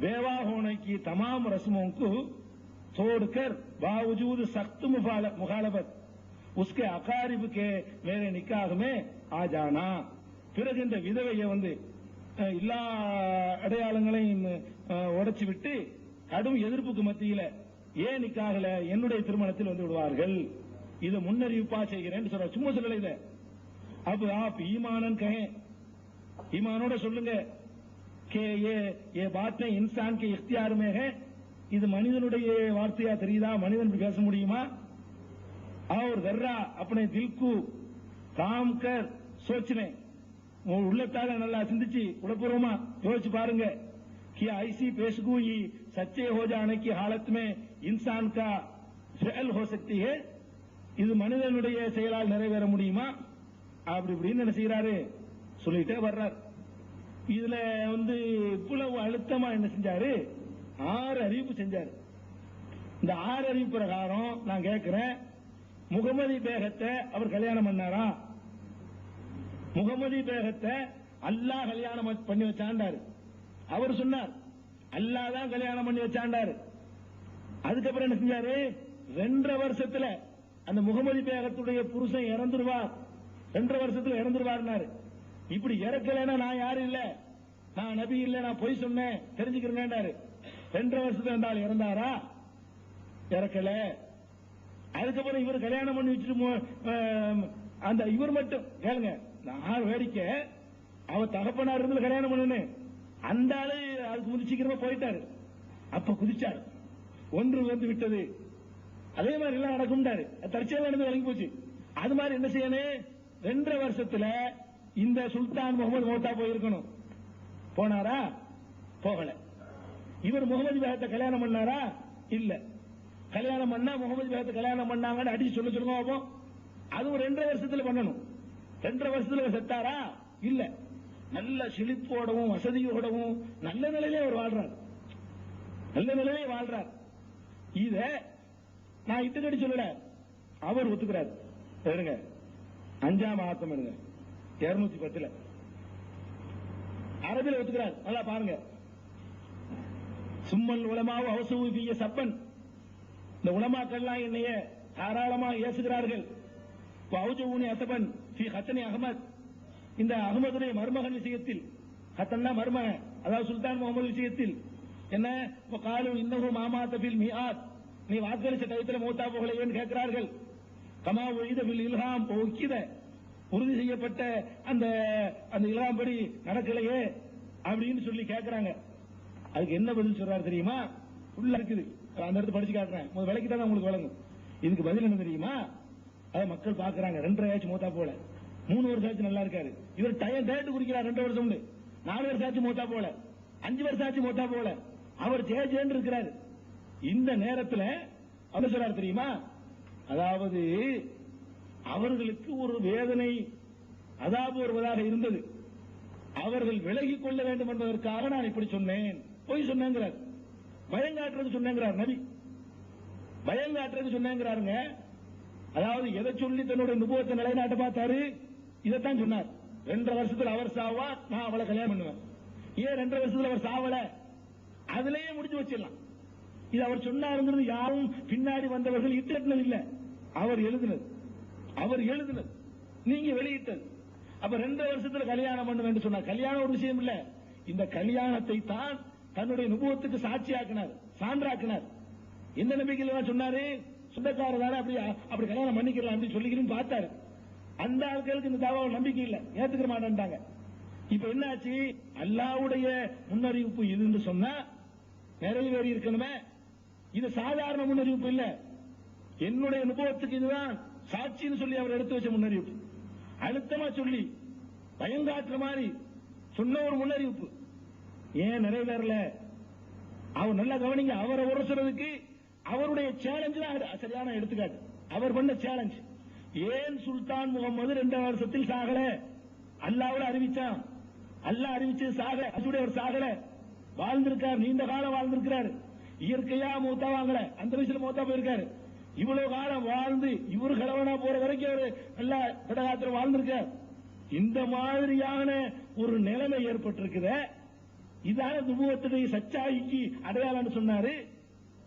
बेवा होने की तमाम रस्मों को छोड़कर बावजूद सख्त मुखालफत उसके अकारिब के मेरे निकाह में आ जाना. பிறகு இந்த விதவையை எல்லா அடையாளங்களையும் உடைச்சு விட்டு கடும் எதிர்ப்புக்கு மத்தியில ஏன் நிக்காகல என்னுடைய திருமணத்தில் விடுவார்கள். இது முன்னறிவிப்பா செய்கிறேன் சொல்ற, சும்மா சொல்லல. இத அப்ப आप ईमानन कहें, ஈமானோட சொல்லுங்க, के ये बातें इंसान के इख्तियार में है. இது மனிதனுடைய வார்த்தையா தெரியுதா? மனிதன் பேச முடியுமா? और जर्रा अपने दिल को काम कर सोचने, உள்ளத்தால நல்லா சிந்திச்சு உளப்பூர்வமா யோசிச்சு பாருங்க. कि ऐसी पेशगोई सच्चे हो जाने की हालत में इंसान का फेल हो सकती है. இது மனிதனுடைய செயலால் நிறைவேற முடியுமா? அப்படி இப்படின்னு என்ன செய்யறாரு சொல்லிட்டே வர்றார். இதுல இவ்வளவு அழுத்தமா என்ன செஞ்சாரு? 6 அறிவிப்பு செஞ்சாரு. இந்த 6 அறிவிப்பு பிரகாரம் நான் கேட்கிறேன், முகமது பேகத்தை அவர் கல்யாணம் பண்ணாரா? முகமது பேகத்தை அல்லாஹ் கல்யாணம் பண்ணி வச்சாண்டாரு. அவர் சொன்னார் அல்லாஹ் தான் கல்யாணம் பண்ணி வச்சாண்டாரு. அதுக்கப்புறம் என்ன செஞ்சாரு? 2.5 வருஷத்துல அந்த முகமது பேகத்துடைய புருஷன் இறந்துருவார், 2.5 வருஷத்துல இறந்துருவார். இப்படி இறக்கலைன்னா நான் யாரும் இல்ல, நான் நபி இல்ல, நான் பொய் சொன்னேன் தெரிஞ்சுக்கிறேன். 2.5 வருஷத்துல இருந்தாலும் இறந்தாரா? இறக்கல. அதுக்கப்புறம் இவர் கல்யாணம் பண்ணி வச்சுட்டு அந்த இவர் மட்டும் கேளுங்க, நான் வேடிக்கை, அவர் தகப்பனார் இருந்து கல்யாணம் பண்ணு, அந்த ஆளு அதுக்கு முந்தி சீக்கிரமா போயிட்டாரு. அப்ப குதிச்சாரு, ஒன்று விட்டது. அதே மாதிரி எல்லாம் நடக்கும்டாரு, தற்செயலா நடந்து விளங்கி போச்சு. அது மாதிரி என்ன செய்யணும்? 2.5 வருஷத்துல இந்த சுல்தான் முகமது மௌத்தா போயிருக்கணும். போனாரா? போகல. இவர் முகமது பேகத்தை கல்யாணம் பண்ணாரா? இல்ல. கல்யாணம் பண்ணா முகமது பேகத்தை கல்யாணம் பண்ணாங்கன்னு அடிச்சு சொல்லுங்க பார்ப்போம். அதுவும் 2.5 வருஷத்துல பண்ணணும். 2.5 வருஷத்துல செத்தாரா? இல்ல. நல்ல செழிப்போடவும் வசதியோடவும் நல்ல நிலையிலே அவர் வாழ்றார், நல்ல நிலையிலே வாழ்றார். இத நான் இட்டுக்கடி சொல்லல, அவர் ஒத்துக்கிறார். எடுங்க 5ஆம் ஆத்தம் எடுங்க 210 அரபில ஒத்துக்கிறார். நல்லா பாருங்க. சும்மன் உலமாவு அவசூபிய சப்பன், இந்த உலமாக்கள்லாம் என்னைய தாராளமாக ஏசுகிறார்கள். அவுஜூனி அசபன் ஃபி ஹத்தனி அஹமத், இந்த அகமதுடைய மருமகன் விஷயத்தில், ஹத்தன்னா மருமகன், அதாவது சுல்தான் முகமது விஷயத்தில் என்ன காலு இன்னொரு மாமாத்த பில் மியாத், நீ வாக்களிச்ச டயத்தில் மூத்தா போகலையேன்னு கேட்கிறார்கள். கமா ஒய்த பில் இல்ஹாம் ஒக்கித, உறுதி செய்யப்பட்ட அந்த அந்த இல்ஹாம் படி நடக்கலையே அப்படின்னு சொல்லி கேட்கிறாங்க. அதுக்கு என்ன பதில் சொல்றாரு தெரியுமா? உள்ள இருக்குது, அந்த இடத்து படிச்சு காட்டுறேன், விலைக்கு தான் உங்களுக்கு வழங்கும். இதுக்கு பதில் என்ன தெரியுமா? அதை மக்கள் பாக்குறாங்க. 2.5 ஆச்சு மூத்தா போல, 3 வருஷம் ஆச்சு நல்லா இருக்காரு. இவர் டேட்டு குறிக்கிறார் 2 வருஷம், 4 வருஷம் ஆச்சு மூத்தா போல, 5 வருஷம் ஆச்சு மூத்தா போல, அவர் ஜேஜேன்னு இருக்கிறார். இந்த நேரத்தில் என்ன சொல்றாரு தெரியுமா? அதாவது அவர்களுக்கு ஒரு வேதனை அதாபு வருவதாக இருந்தது, அவர்கள் விலகிக் கொள்ள வேண்டும் என்பதற்காக நான் இப்படி சொன்னேன், போய் சொன்னேங்கிறார். பயங்காட்டுறது சொன்னேங்கிறார் நபி, பயங்காட்டுறது சொன்னேங்கிறாருங்க. அதாவது எதை சொல்லி தன்னுடைய நுபுவத்தை நிலைநாட்ட பார்த்தாரு? இதைத்தான் சொன்னார். 2.5 வருஷத்துல அவர் சாவா, நான் அவளை கல்யாணம் பண்ணுவேன். ஏன் 2.5 வருஷத்துல அவர் சாவல? அதுலயே முடிஞ்சு வச்சிடலாம். இது அவர் சொன்னாருங்கிறது யாரும் பின்னாடி வந்தவர்கள் இட்டு இல்ல, அவர் எழுதினது, அவர் எழுதினது, நீங்க வெளியிட்டது. அப்ப 2 வருஷத்துல கல்யாணம் பண்ணுவேன் சொன்னார். கல்யாணம் ஒரு விஷயம் இல்ல, இந்த கல்யாணத்தை தான் தன்னுடைய நுபுவத்துக்கு சாட்சியாக்கினார், சான்றாக்கினார். எந்த நம்பிக்கையில சொன்னாரு? சொந்தக்காரதான அப்படி கல்யாணம் பண்ணிக்கலாம் அப்படின்னு சொல்லிக்கிறேன்னு பார்த்தாரு. அந்த ஆட்களுக்கு இந்த தாவாவை நம்பிக்கை இல்ல, ஏத்துக்கிற மாட்டேன்ட்டாங்க. இப்ப என்னாச்சு? அல்லாஹ்வுடைய முன்னறிவிப்பு இதுன்னு சொன்னா நிறைவேறி இருக்கணுமே. இது சாதாரண முன்னறிவிப்பு இல்ல, என்னுடைய அனுபவத்துக்கு இதுதான் சாட்சின்னு சொல்லி அவர் எடுத்து வச்ச முன்னறிவிப்பு. அழுத்தமா சொல்லி பயங்காட்டுற மாதிரி சொன்ன ஒரு முன்னறிவிப்பு. ஏன் நிறைவேறல? அவர் நல்லா கவனிங்க. அவரை உரசுறதுக்கு அவருடைய சேலஞ்சு தான் சரியான எடுத்துக்காட்டு. அவர் பண்ண சேலஞ்ச். ஏன் சுல்தான் முகமது 2 வருஷத்தில் சாகல? அல்லாஹ்வுல அறிவிச்சான். அல்லாஹ் அறிவிச்சது சாக, அவர் சாகல, வாழ்ந்திருக்கார், நீண்ட காலம் வாழ்ந்திருக்கிறார். இயற்கையா மூத்தா வாங்கல, அந்த வயசுல மூத்தா போயிருக்காரு. இவ்வளவு காலம் வாழ்ந்து இவரு கிழவனா போற வரைக்கும் அவரு நல்லா கடகாத்திரம் வாழ்ந்திருக்கார். இந்த மாதிரியான ஒரு நிலைமை ஏற்பட்டிருக்கிற, இதான நுபுவத்துடைய சச்சாய்க்கு அடையாளம்னு சொன்னாரு.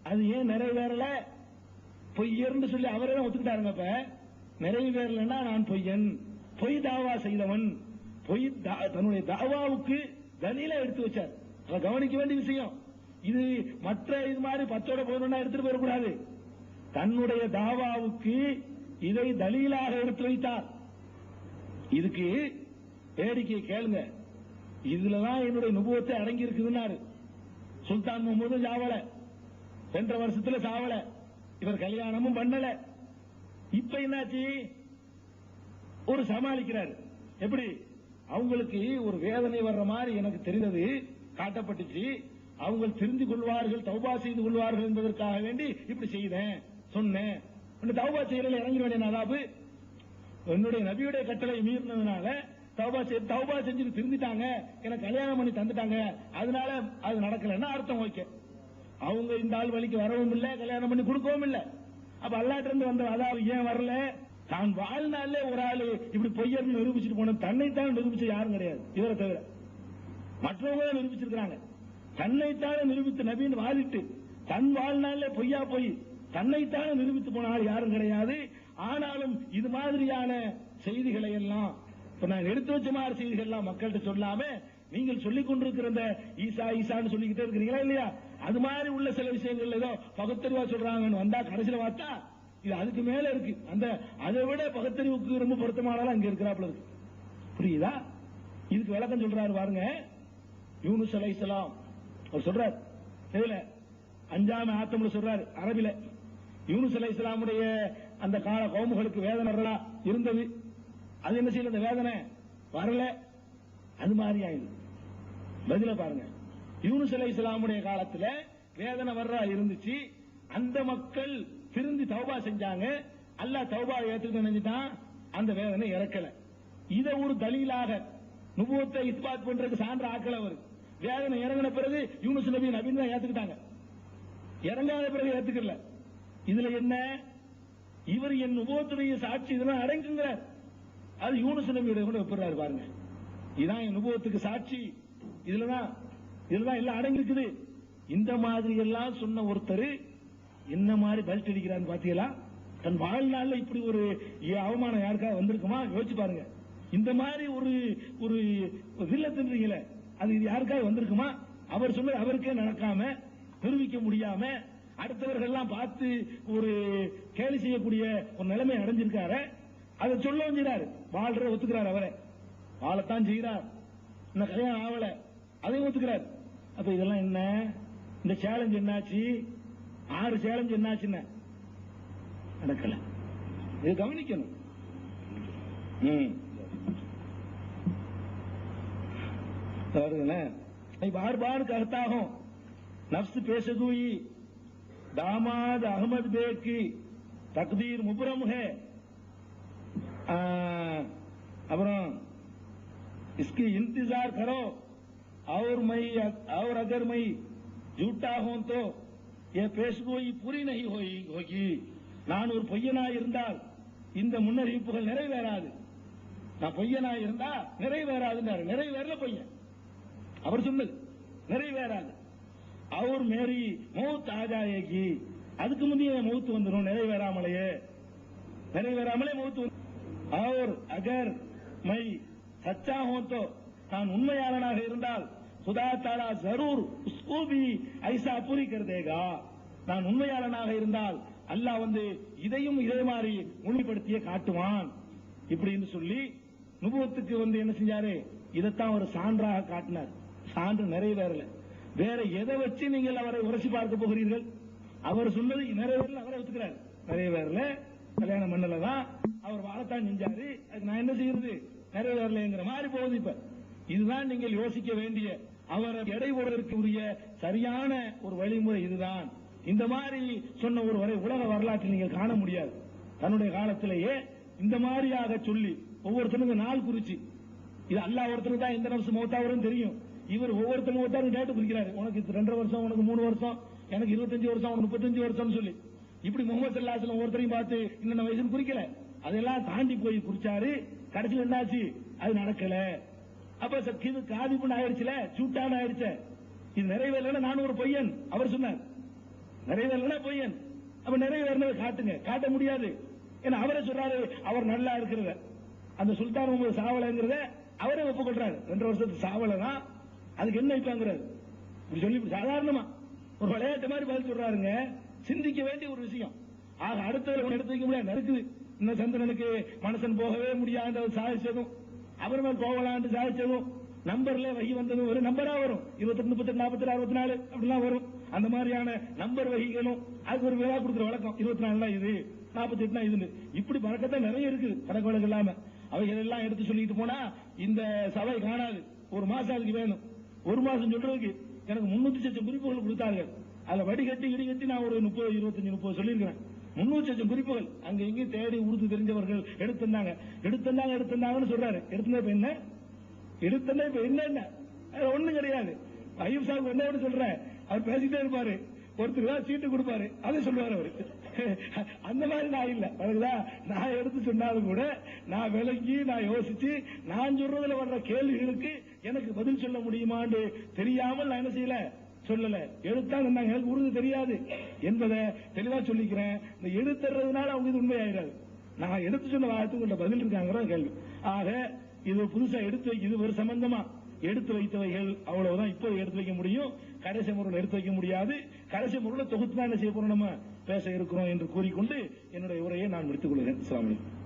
அது ஏன் நிறைவேறல? பொய்யர்னு சொல்லி அவரே தான் ஒத்துக்கிட்டாருங்க. இப்ப நிறைவேறலன்னா நான் பொய்யன், பொய் தாவா செய்தவன், பொய் தன்னுடைய தாவாவுக்கு தலீலா எடுத்து வச்சார். அதை கவனிக்க வேண்டிய விஷயம் இது. மற்ற இது மாதிரி பத்தோட போகணும்னா எடுத்துட்டு போயிடக்கூடாது. தன்னுடைய தாவாவுக்கு இதை தலீலாக எடுத்து வைத்தார். இதுக்கு வேடிக்கை கேளுங்க. இதுலதான் என்னுடைய நுபுவத்தை அடங்கி இருக்குதுன்னாரு. சுல்தான் முகமது சாவல, 2 வருஷத்துல சாவல, இவர் கல்யாணமும் பண்ணல. இப்ப என்னாச்சு? ஒரு சமாளிக்கிறார். எப்படி? அவங்களுக்கு ஒரு வேதனை வர்ற மாதிரி எனக்கு தெரிந்தது, காட்டப்பட்டுச்சு. அவங்க தெரிந்து கொள்வார்கள், தௌபா செய்து கொள்வார்கள் என்பதற்காக வேண்டி இப்படி செய்தேன், சொன்னேன். தௌபா செய்யறதுல இறங்கிட வேண்டிய அதாபு. என்னுடைய நபியுடைய கட்டளை மீறினதுனால தௌபா செஞ்சு திருந்திட்டாங்க, எனக்கு கல்யாணம் பண்ணி தந்துட்டாங்க, அதனால அது நடக்கலன்னா அர்த்தம். ஓகே, அவங்க இந்த ஆள் வழிக்கு வரவும் இல்ல, கல்யாணம் பண்ணி கொடுக்கவும் இல்ல. அப்ப அல்லாஹ்ட்ட இருந்து வந்த அதாவது ஏன் வரல? தான் வாழ்நாளே ஒரு ஆளு இப்படி பொய்யர் நிரூபிச்சுட்டு போன, தன்னைத்தான் நிரூபிச்ச யாரும் கிடையாது இவரை தவிர. மற்றவங்க நிரூபிச்சிருக்காங்க. தன்னைத்தானே நிரூபித்த நபின்னு வாதிட்டு தன் வாழ்நாளே பொய்யா போய் தன்னைத்தானே நிரூபித்து போன ஆள் யாரும் கிடையாது. ஆனாலும் இது மாதிரியான செய்திகளை எல்லாம் இப்ப நான் எடுத்து வச்ச மாதிரி செய்திகள் எல்லாம் மக்கள்கிட்ட சொல்லாம நீங்கள் சொல்லிக் கொண்டிருக்கிற இந்த ஈசா ஈசான்னு சொல்லிக்கிட்டே இருக்கிறீங்களா இல்லையா? அது மாதிரி உள்ள சில விஷயங்கள் ஏதோ பகுத்தறிவா சொல்றாங்கன்னு வந்தா கடைசியில பார்த்தா இது அதுக்கு மேல இருக்கு. அந்த அதை விட பகுத்தறிவுக்கு ரொம்ப பொருத்தமானதா அங்க இருக்கிறாப்புல இருக்கு. புரியுதா? இதுக்கு விளக்கம் சொல்றாரு பாருங்க. யூனுஸ் அலைஹிஸ்ஸலாம் அவர் சொல்றாரு, இதுல 5ஆம் ஆத்தம்ல சொல்றாரு அரபில. யூனுஸ் அலைஹிஸ்ஸலாமுடைய அந்த கால கௌமுகளுக்கு வேதனை இருந்தது. அது என்ன செய்யல? அந்த வேதனை வரல. அது மாதிரி ஆயிடுது. பதில பாருங்க. யூனுஸ் அலைஹிஸ்ஸலாமுடைய காலத்துல வேதனை வர்றா இருந்துச்சு. அந்த மக்கள் திருந்தி தௌபா செஞ்சாங்க. அல்லாஹ் தௌபா ஏத்துக்கிட்டு நினைஞ்சிட்டான், அந்த வேதனை இறக்கல. இத ஒரு தலீலாக நுபுவத்தை இஸ்பாத் பண்றதுக்கு சான்று ஆக்கல. அவர் வேதனை இறங்கின பிறகு யூனுஸ் நபி நபின்னு தான் ஏத்துக்கிட்டாங்க, இறங்காத பிறகு ஏத்துக்கல. இதுல என்ன? இவர் என் நுபுவத்துடைய சாட்சி இதெல்லாம் அடங்குங்கிறார். அது யூனுஸ் நபியுடைய கூட ஒப்பிடுறாரு பாருங்க. இதான் என் நுபுவத்துக்கு சாட்சி, இதுலதான் எல்லாம் அடங்கி இருக்குது. இந்த மாதிரி எல்லாம் சொன்ன ஒருத்தர் என்ன மாதிரி பெல்ட் அடிக்கிறான்னு பாத்தீங்களா? தன் வாழ்நாள்ல இப்படி ஒரு அவமானம் யாருக்காவது வந்திருக்குமா? யோசிச்சு பாருங்க. இந்த மாதிரி ஒரு ஒரு வில்லத்தின்றீங்களே, அது இது யாருக்காவது வந்திருக்குமா? அவர் சொன்னது அவருக்கே நடக்காம, நிரூபிக்க முடியாம, அடுத்தவர்கள் எல்லாம் பார்த்து ஒரு கேலி செய்யக்கூடிய ஒரு நிலைமை அடைஞ்சிருக்காரு. அதை சொல்ல செய்யறாரு. வாழ்ற ஒத்துக்கிறார், அவரை வாழத்தான் செய்கிறார். இன்னும் கல்யாணம் ஆகல, அதையும் ஒத்துக்கிறார். அப்ப இதெல்லாம் என்ன? இந்த சேலஞ்ச் என்னாச்சு? 6 சேலஞ்ச் என்னாச்சுன்னு நடக்கல. இது கவனிக்கணும். बार बार कहता हूं, नफ्स पेशगोई दामाद अहमद बेग की तकदीर मुबरम है. अबरम इसकी इंतजार करो. और अगर मैं झूठा हूं तो यह पेशगोई पूरी नहीं होगी. நான் ஒரு பொய்யனாய் இருந்தால் இந்த முன்னறிவிப்புகள் நிறைவேறாது. நான் பொய்யனாய் இருந்தா நிறைவேறாதுன்றாரு. நிறைவேறல பொய்யன், அவர் சொன்னது நிறைவேறாது. அவர் மேரி மௌத் ஆஜாயேகி, அதுக்கு முந்தைய மௌத்து வந்துடும். நிறைவேறாமலே மௌத்து. और अगर मैं सच्चा हूं तो நான் உண்மையாளனாக இருந்தால் खुदा ताला जरूर उसको भी ऐसा पूरी कर देगा. நான் உண்மையாளனாக இருந்தால் அல்லாஹ் இதையும் இதே மாதிரி உண்மைப்படுத்தியே காட்டுவான் இப்படின்னு சொல்லி நுபுவத்துக்கு என்ன செஞ்சாரு, இதைத்தான் ஒரு சான்றாக காட்டினார். சான்று நிறைவேறல. வேற எதை வச்சு நீங்கள் அவரை உரசி பார்க்க போகிறீர்கள்? அவர் சொன்னது நிறைவேறல, அவரை ஒத்துக்கிறார். நிறைவேறல, கல்யாணம் பண்ணலதான், அவர் வாழத்தான் செஞ்சாரு, அதுக்கு நான் என்ன செய்யறது, நிறைவேறலைங்கிற மாதிரி போகுது. இப்ப இதுதான் நீங்கள் யோசிக்க வேண்டிய, அவரை எடை போடுவதற்கு உரிய சரியான ஒரு வழிமுறை இதுதான். இந்த மாதிரி சொன்ன ஒருவரை உலக வரலாற்றில் நீங்கள் காண முடியாது. தன்னுடைய காலத்திலேயே இந்த மாதிரியாக சொல்லி ஒவ்வொருத்தனுக்கு நாள் குறிச்சு, இது அல்லாஹ் ஒருத்தருக்கு தான் எந்த நிமிஷம் மௌத்தாவரும் தெரியும். இவர் ஒவ்வொருத்தரும் ஒருத்தரும் டேட்டு குறிக்கிறாரு. உனக்கு 2 வருஷம், உனக்கு 3 வருஷம், எனக்கு 25 வருஷம், உனக்கு 35 வருஷம் சொல்லி இப்படி முகமது ஸல்லல்லாஹு அலைஹி வஸல்லம் ஒவ்வொருத்தரையும் பார்த்து இன்னென்ன வயசுன்னு குறிக்கல. அதெல்லாம் தாண்டி போய் குறிச்சாரு. கடைசியில் என்னாச்சு, அது நடக்கல. அப்ப இது காதிப்புன்னு ஆயிடுச்சுல, சூட்டான ஆயிடுச்சு. இது நிறைவேறல, நான் ஒரு பொய்யன் அவர் சொன்னார். நிறைவேறல பொய்யன். அப்ப நிறைவேறினதை காட்டுங்க, காட்ட முடியாது. ஏன்னா அவரே சொல்றாரு, அவர் நல்லா இருக்கிறத, அந்த சுல்தான் முகமது சாவலைங்கிறத அவரே ஒப்புக்கொள்றாரு. 2 வருஷத்துக்கு சாவலைதான், அதுக்கு என்ன இப்பங்கிறாரு. இப்படி சொல்லி சாதாரணமா ஒரு விளையாட்டு மாதிரி பதில் சொல்றாருங்க. சிந்திக்க வேண்டிய ஒரு விஷயம். ஆக அடுத்தவரை எடுத்து வைக்க முடியாது, நடக்குது. இன்னும் சந்திரனுக்கு மனுஷன் போகவே முடியாது சாதிச்சதும், அவர் மேல் போகலான்னு சாதிச்சதும், நம்பர்ல வகி வந்ததும் ஒரு நம்பரா வரும். 28, 38, 46, 64 அப்படிலாம் வரும். அந்த மாதிரியான நம்பர் வகிகளும் அதுக்கு ஒரு விழா கொடுக்குற வழக்கம். 24 இது, 48 இது, இப்படி பழக்கத்தான் நிறைய இருக்குது கணக்கு வழக்கு இல்லாம. அவைகள் எல்லாம் எடுத்து சொல்லிட்டு போனா இந்த சபை காணாது. ஒரு மாசம் அதுக்கு வேணும். ஒரு மாசம் சொல்றதுக்கு எனக்கு 300 லட்சம் குறிப்புகள் கொடுத்தார்கள். அதுல வடிகட்டி இடிகட்டி நான் ஒரு 30, 25, 30 சொல்லியிருக்கிறேன். 300 லட்சம் குறிப்புகள் அங்க இங்கே தேடி உருது தெரிஞ்சவர்கள் எடுத்திருந்தாங்கன்னு சொல்றாரு. எடுத்தா இப்ப என்ன, எடுத்தா இப்ப என்ன ஒண்ணும் கிடையாது. ஐயூப் சாஹிப் என்ன சொல்றேன், அவர் பேசிட்டே இருப்பாரு, ஒருத்தர் தான் சீட்டு கொடுப்பாரு, அதை சொல்லுவாரு அவரு. அந்த மாதிரி நான் இல்ல, நான் எடுத்து சொன்னாலும் கூட நான் விளங்கி, நான் யோசிச்சு, நான் சொல்றதுல வர்ற கேள்விகளுக்கு எனக்கு பதில் சொல்ல முடியுமான்னு தெரியாமல் நான் என்ன செய்யல, சொல்லல. எடுத்தா எனக்கு உறுதி தெரியாது என்பதை தெளிவா சொல்லிக்கிறேன். இந்த எடுத்துறதுனால அவங்க இது உண்மையாயிராது. நான் எடுத்து சொன்ன வார்த்தைக்கு பதில் இருக்காங்கிற கேள்வி. ஆக இது புதுசா எடுத்து வைக்க, இது ஒரு சம்பந்தமா எடுத்து வைத்தவைகள் அவ்வளவுதான் இப்போ எடுத்து வைக்க முடியும். கடைசி முறையில் எடுத்து வைக்க முடியாது. கடைசி முறையில் தொகுத்து தான் என்ன செய்ய போறோம், நம்ம பேச இருக்கிறோம் என்று கூறிக்கொண்டு என்னுடைய உரையை நான் முடித்துக் கொள்கிறேன். அஸ்ஸலாமு அலைக்கும்.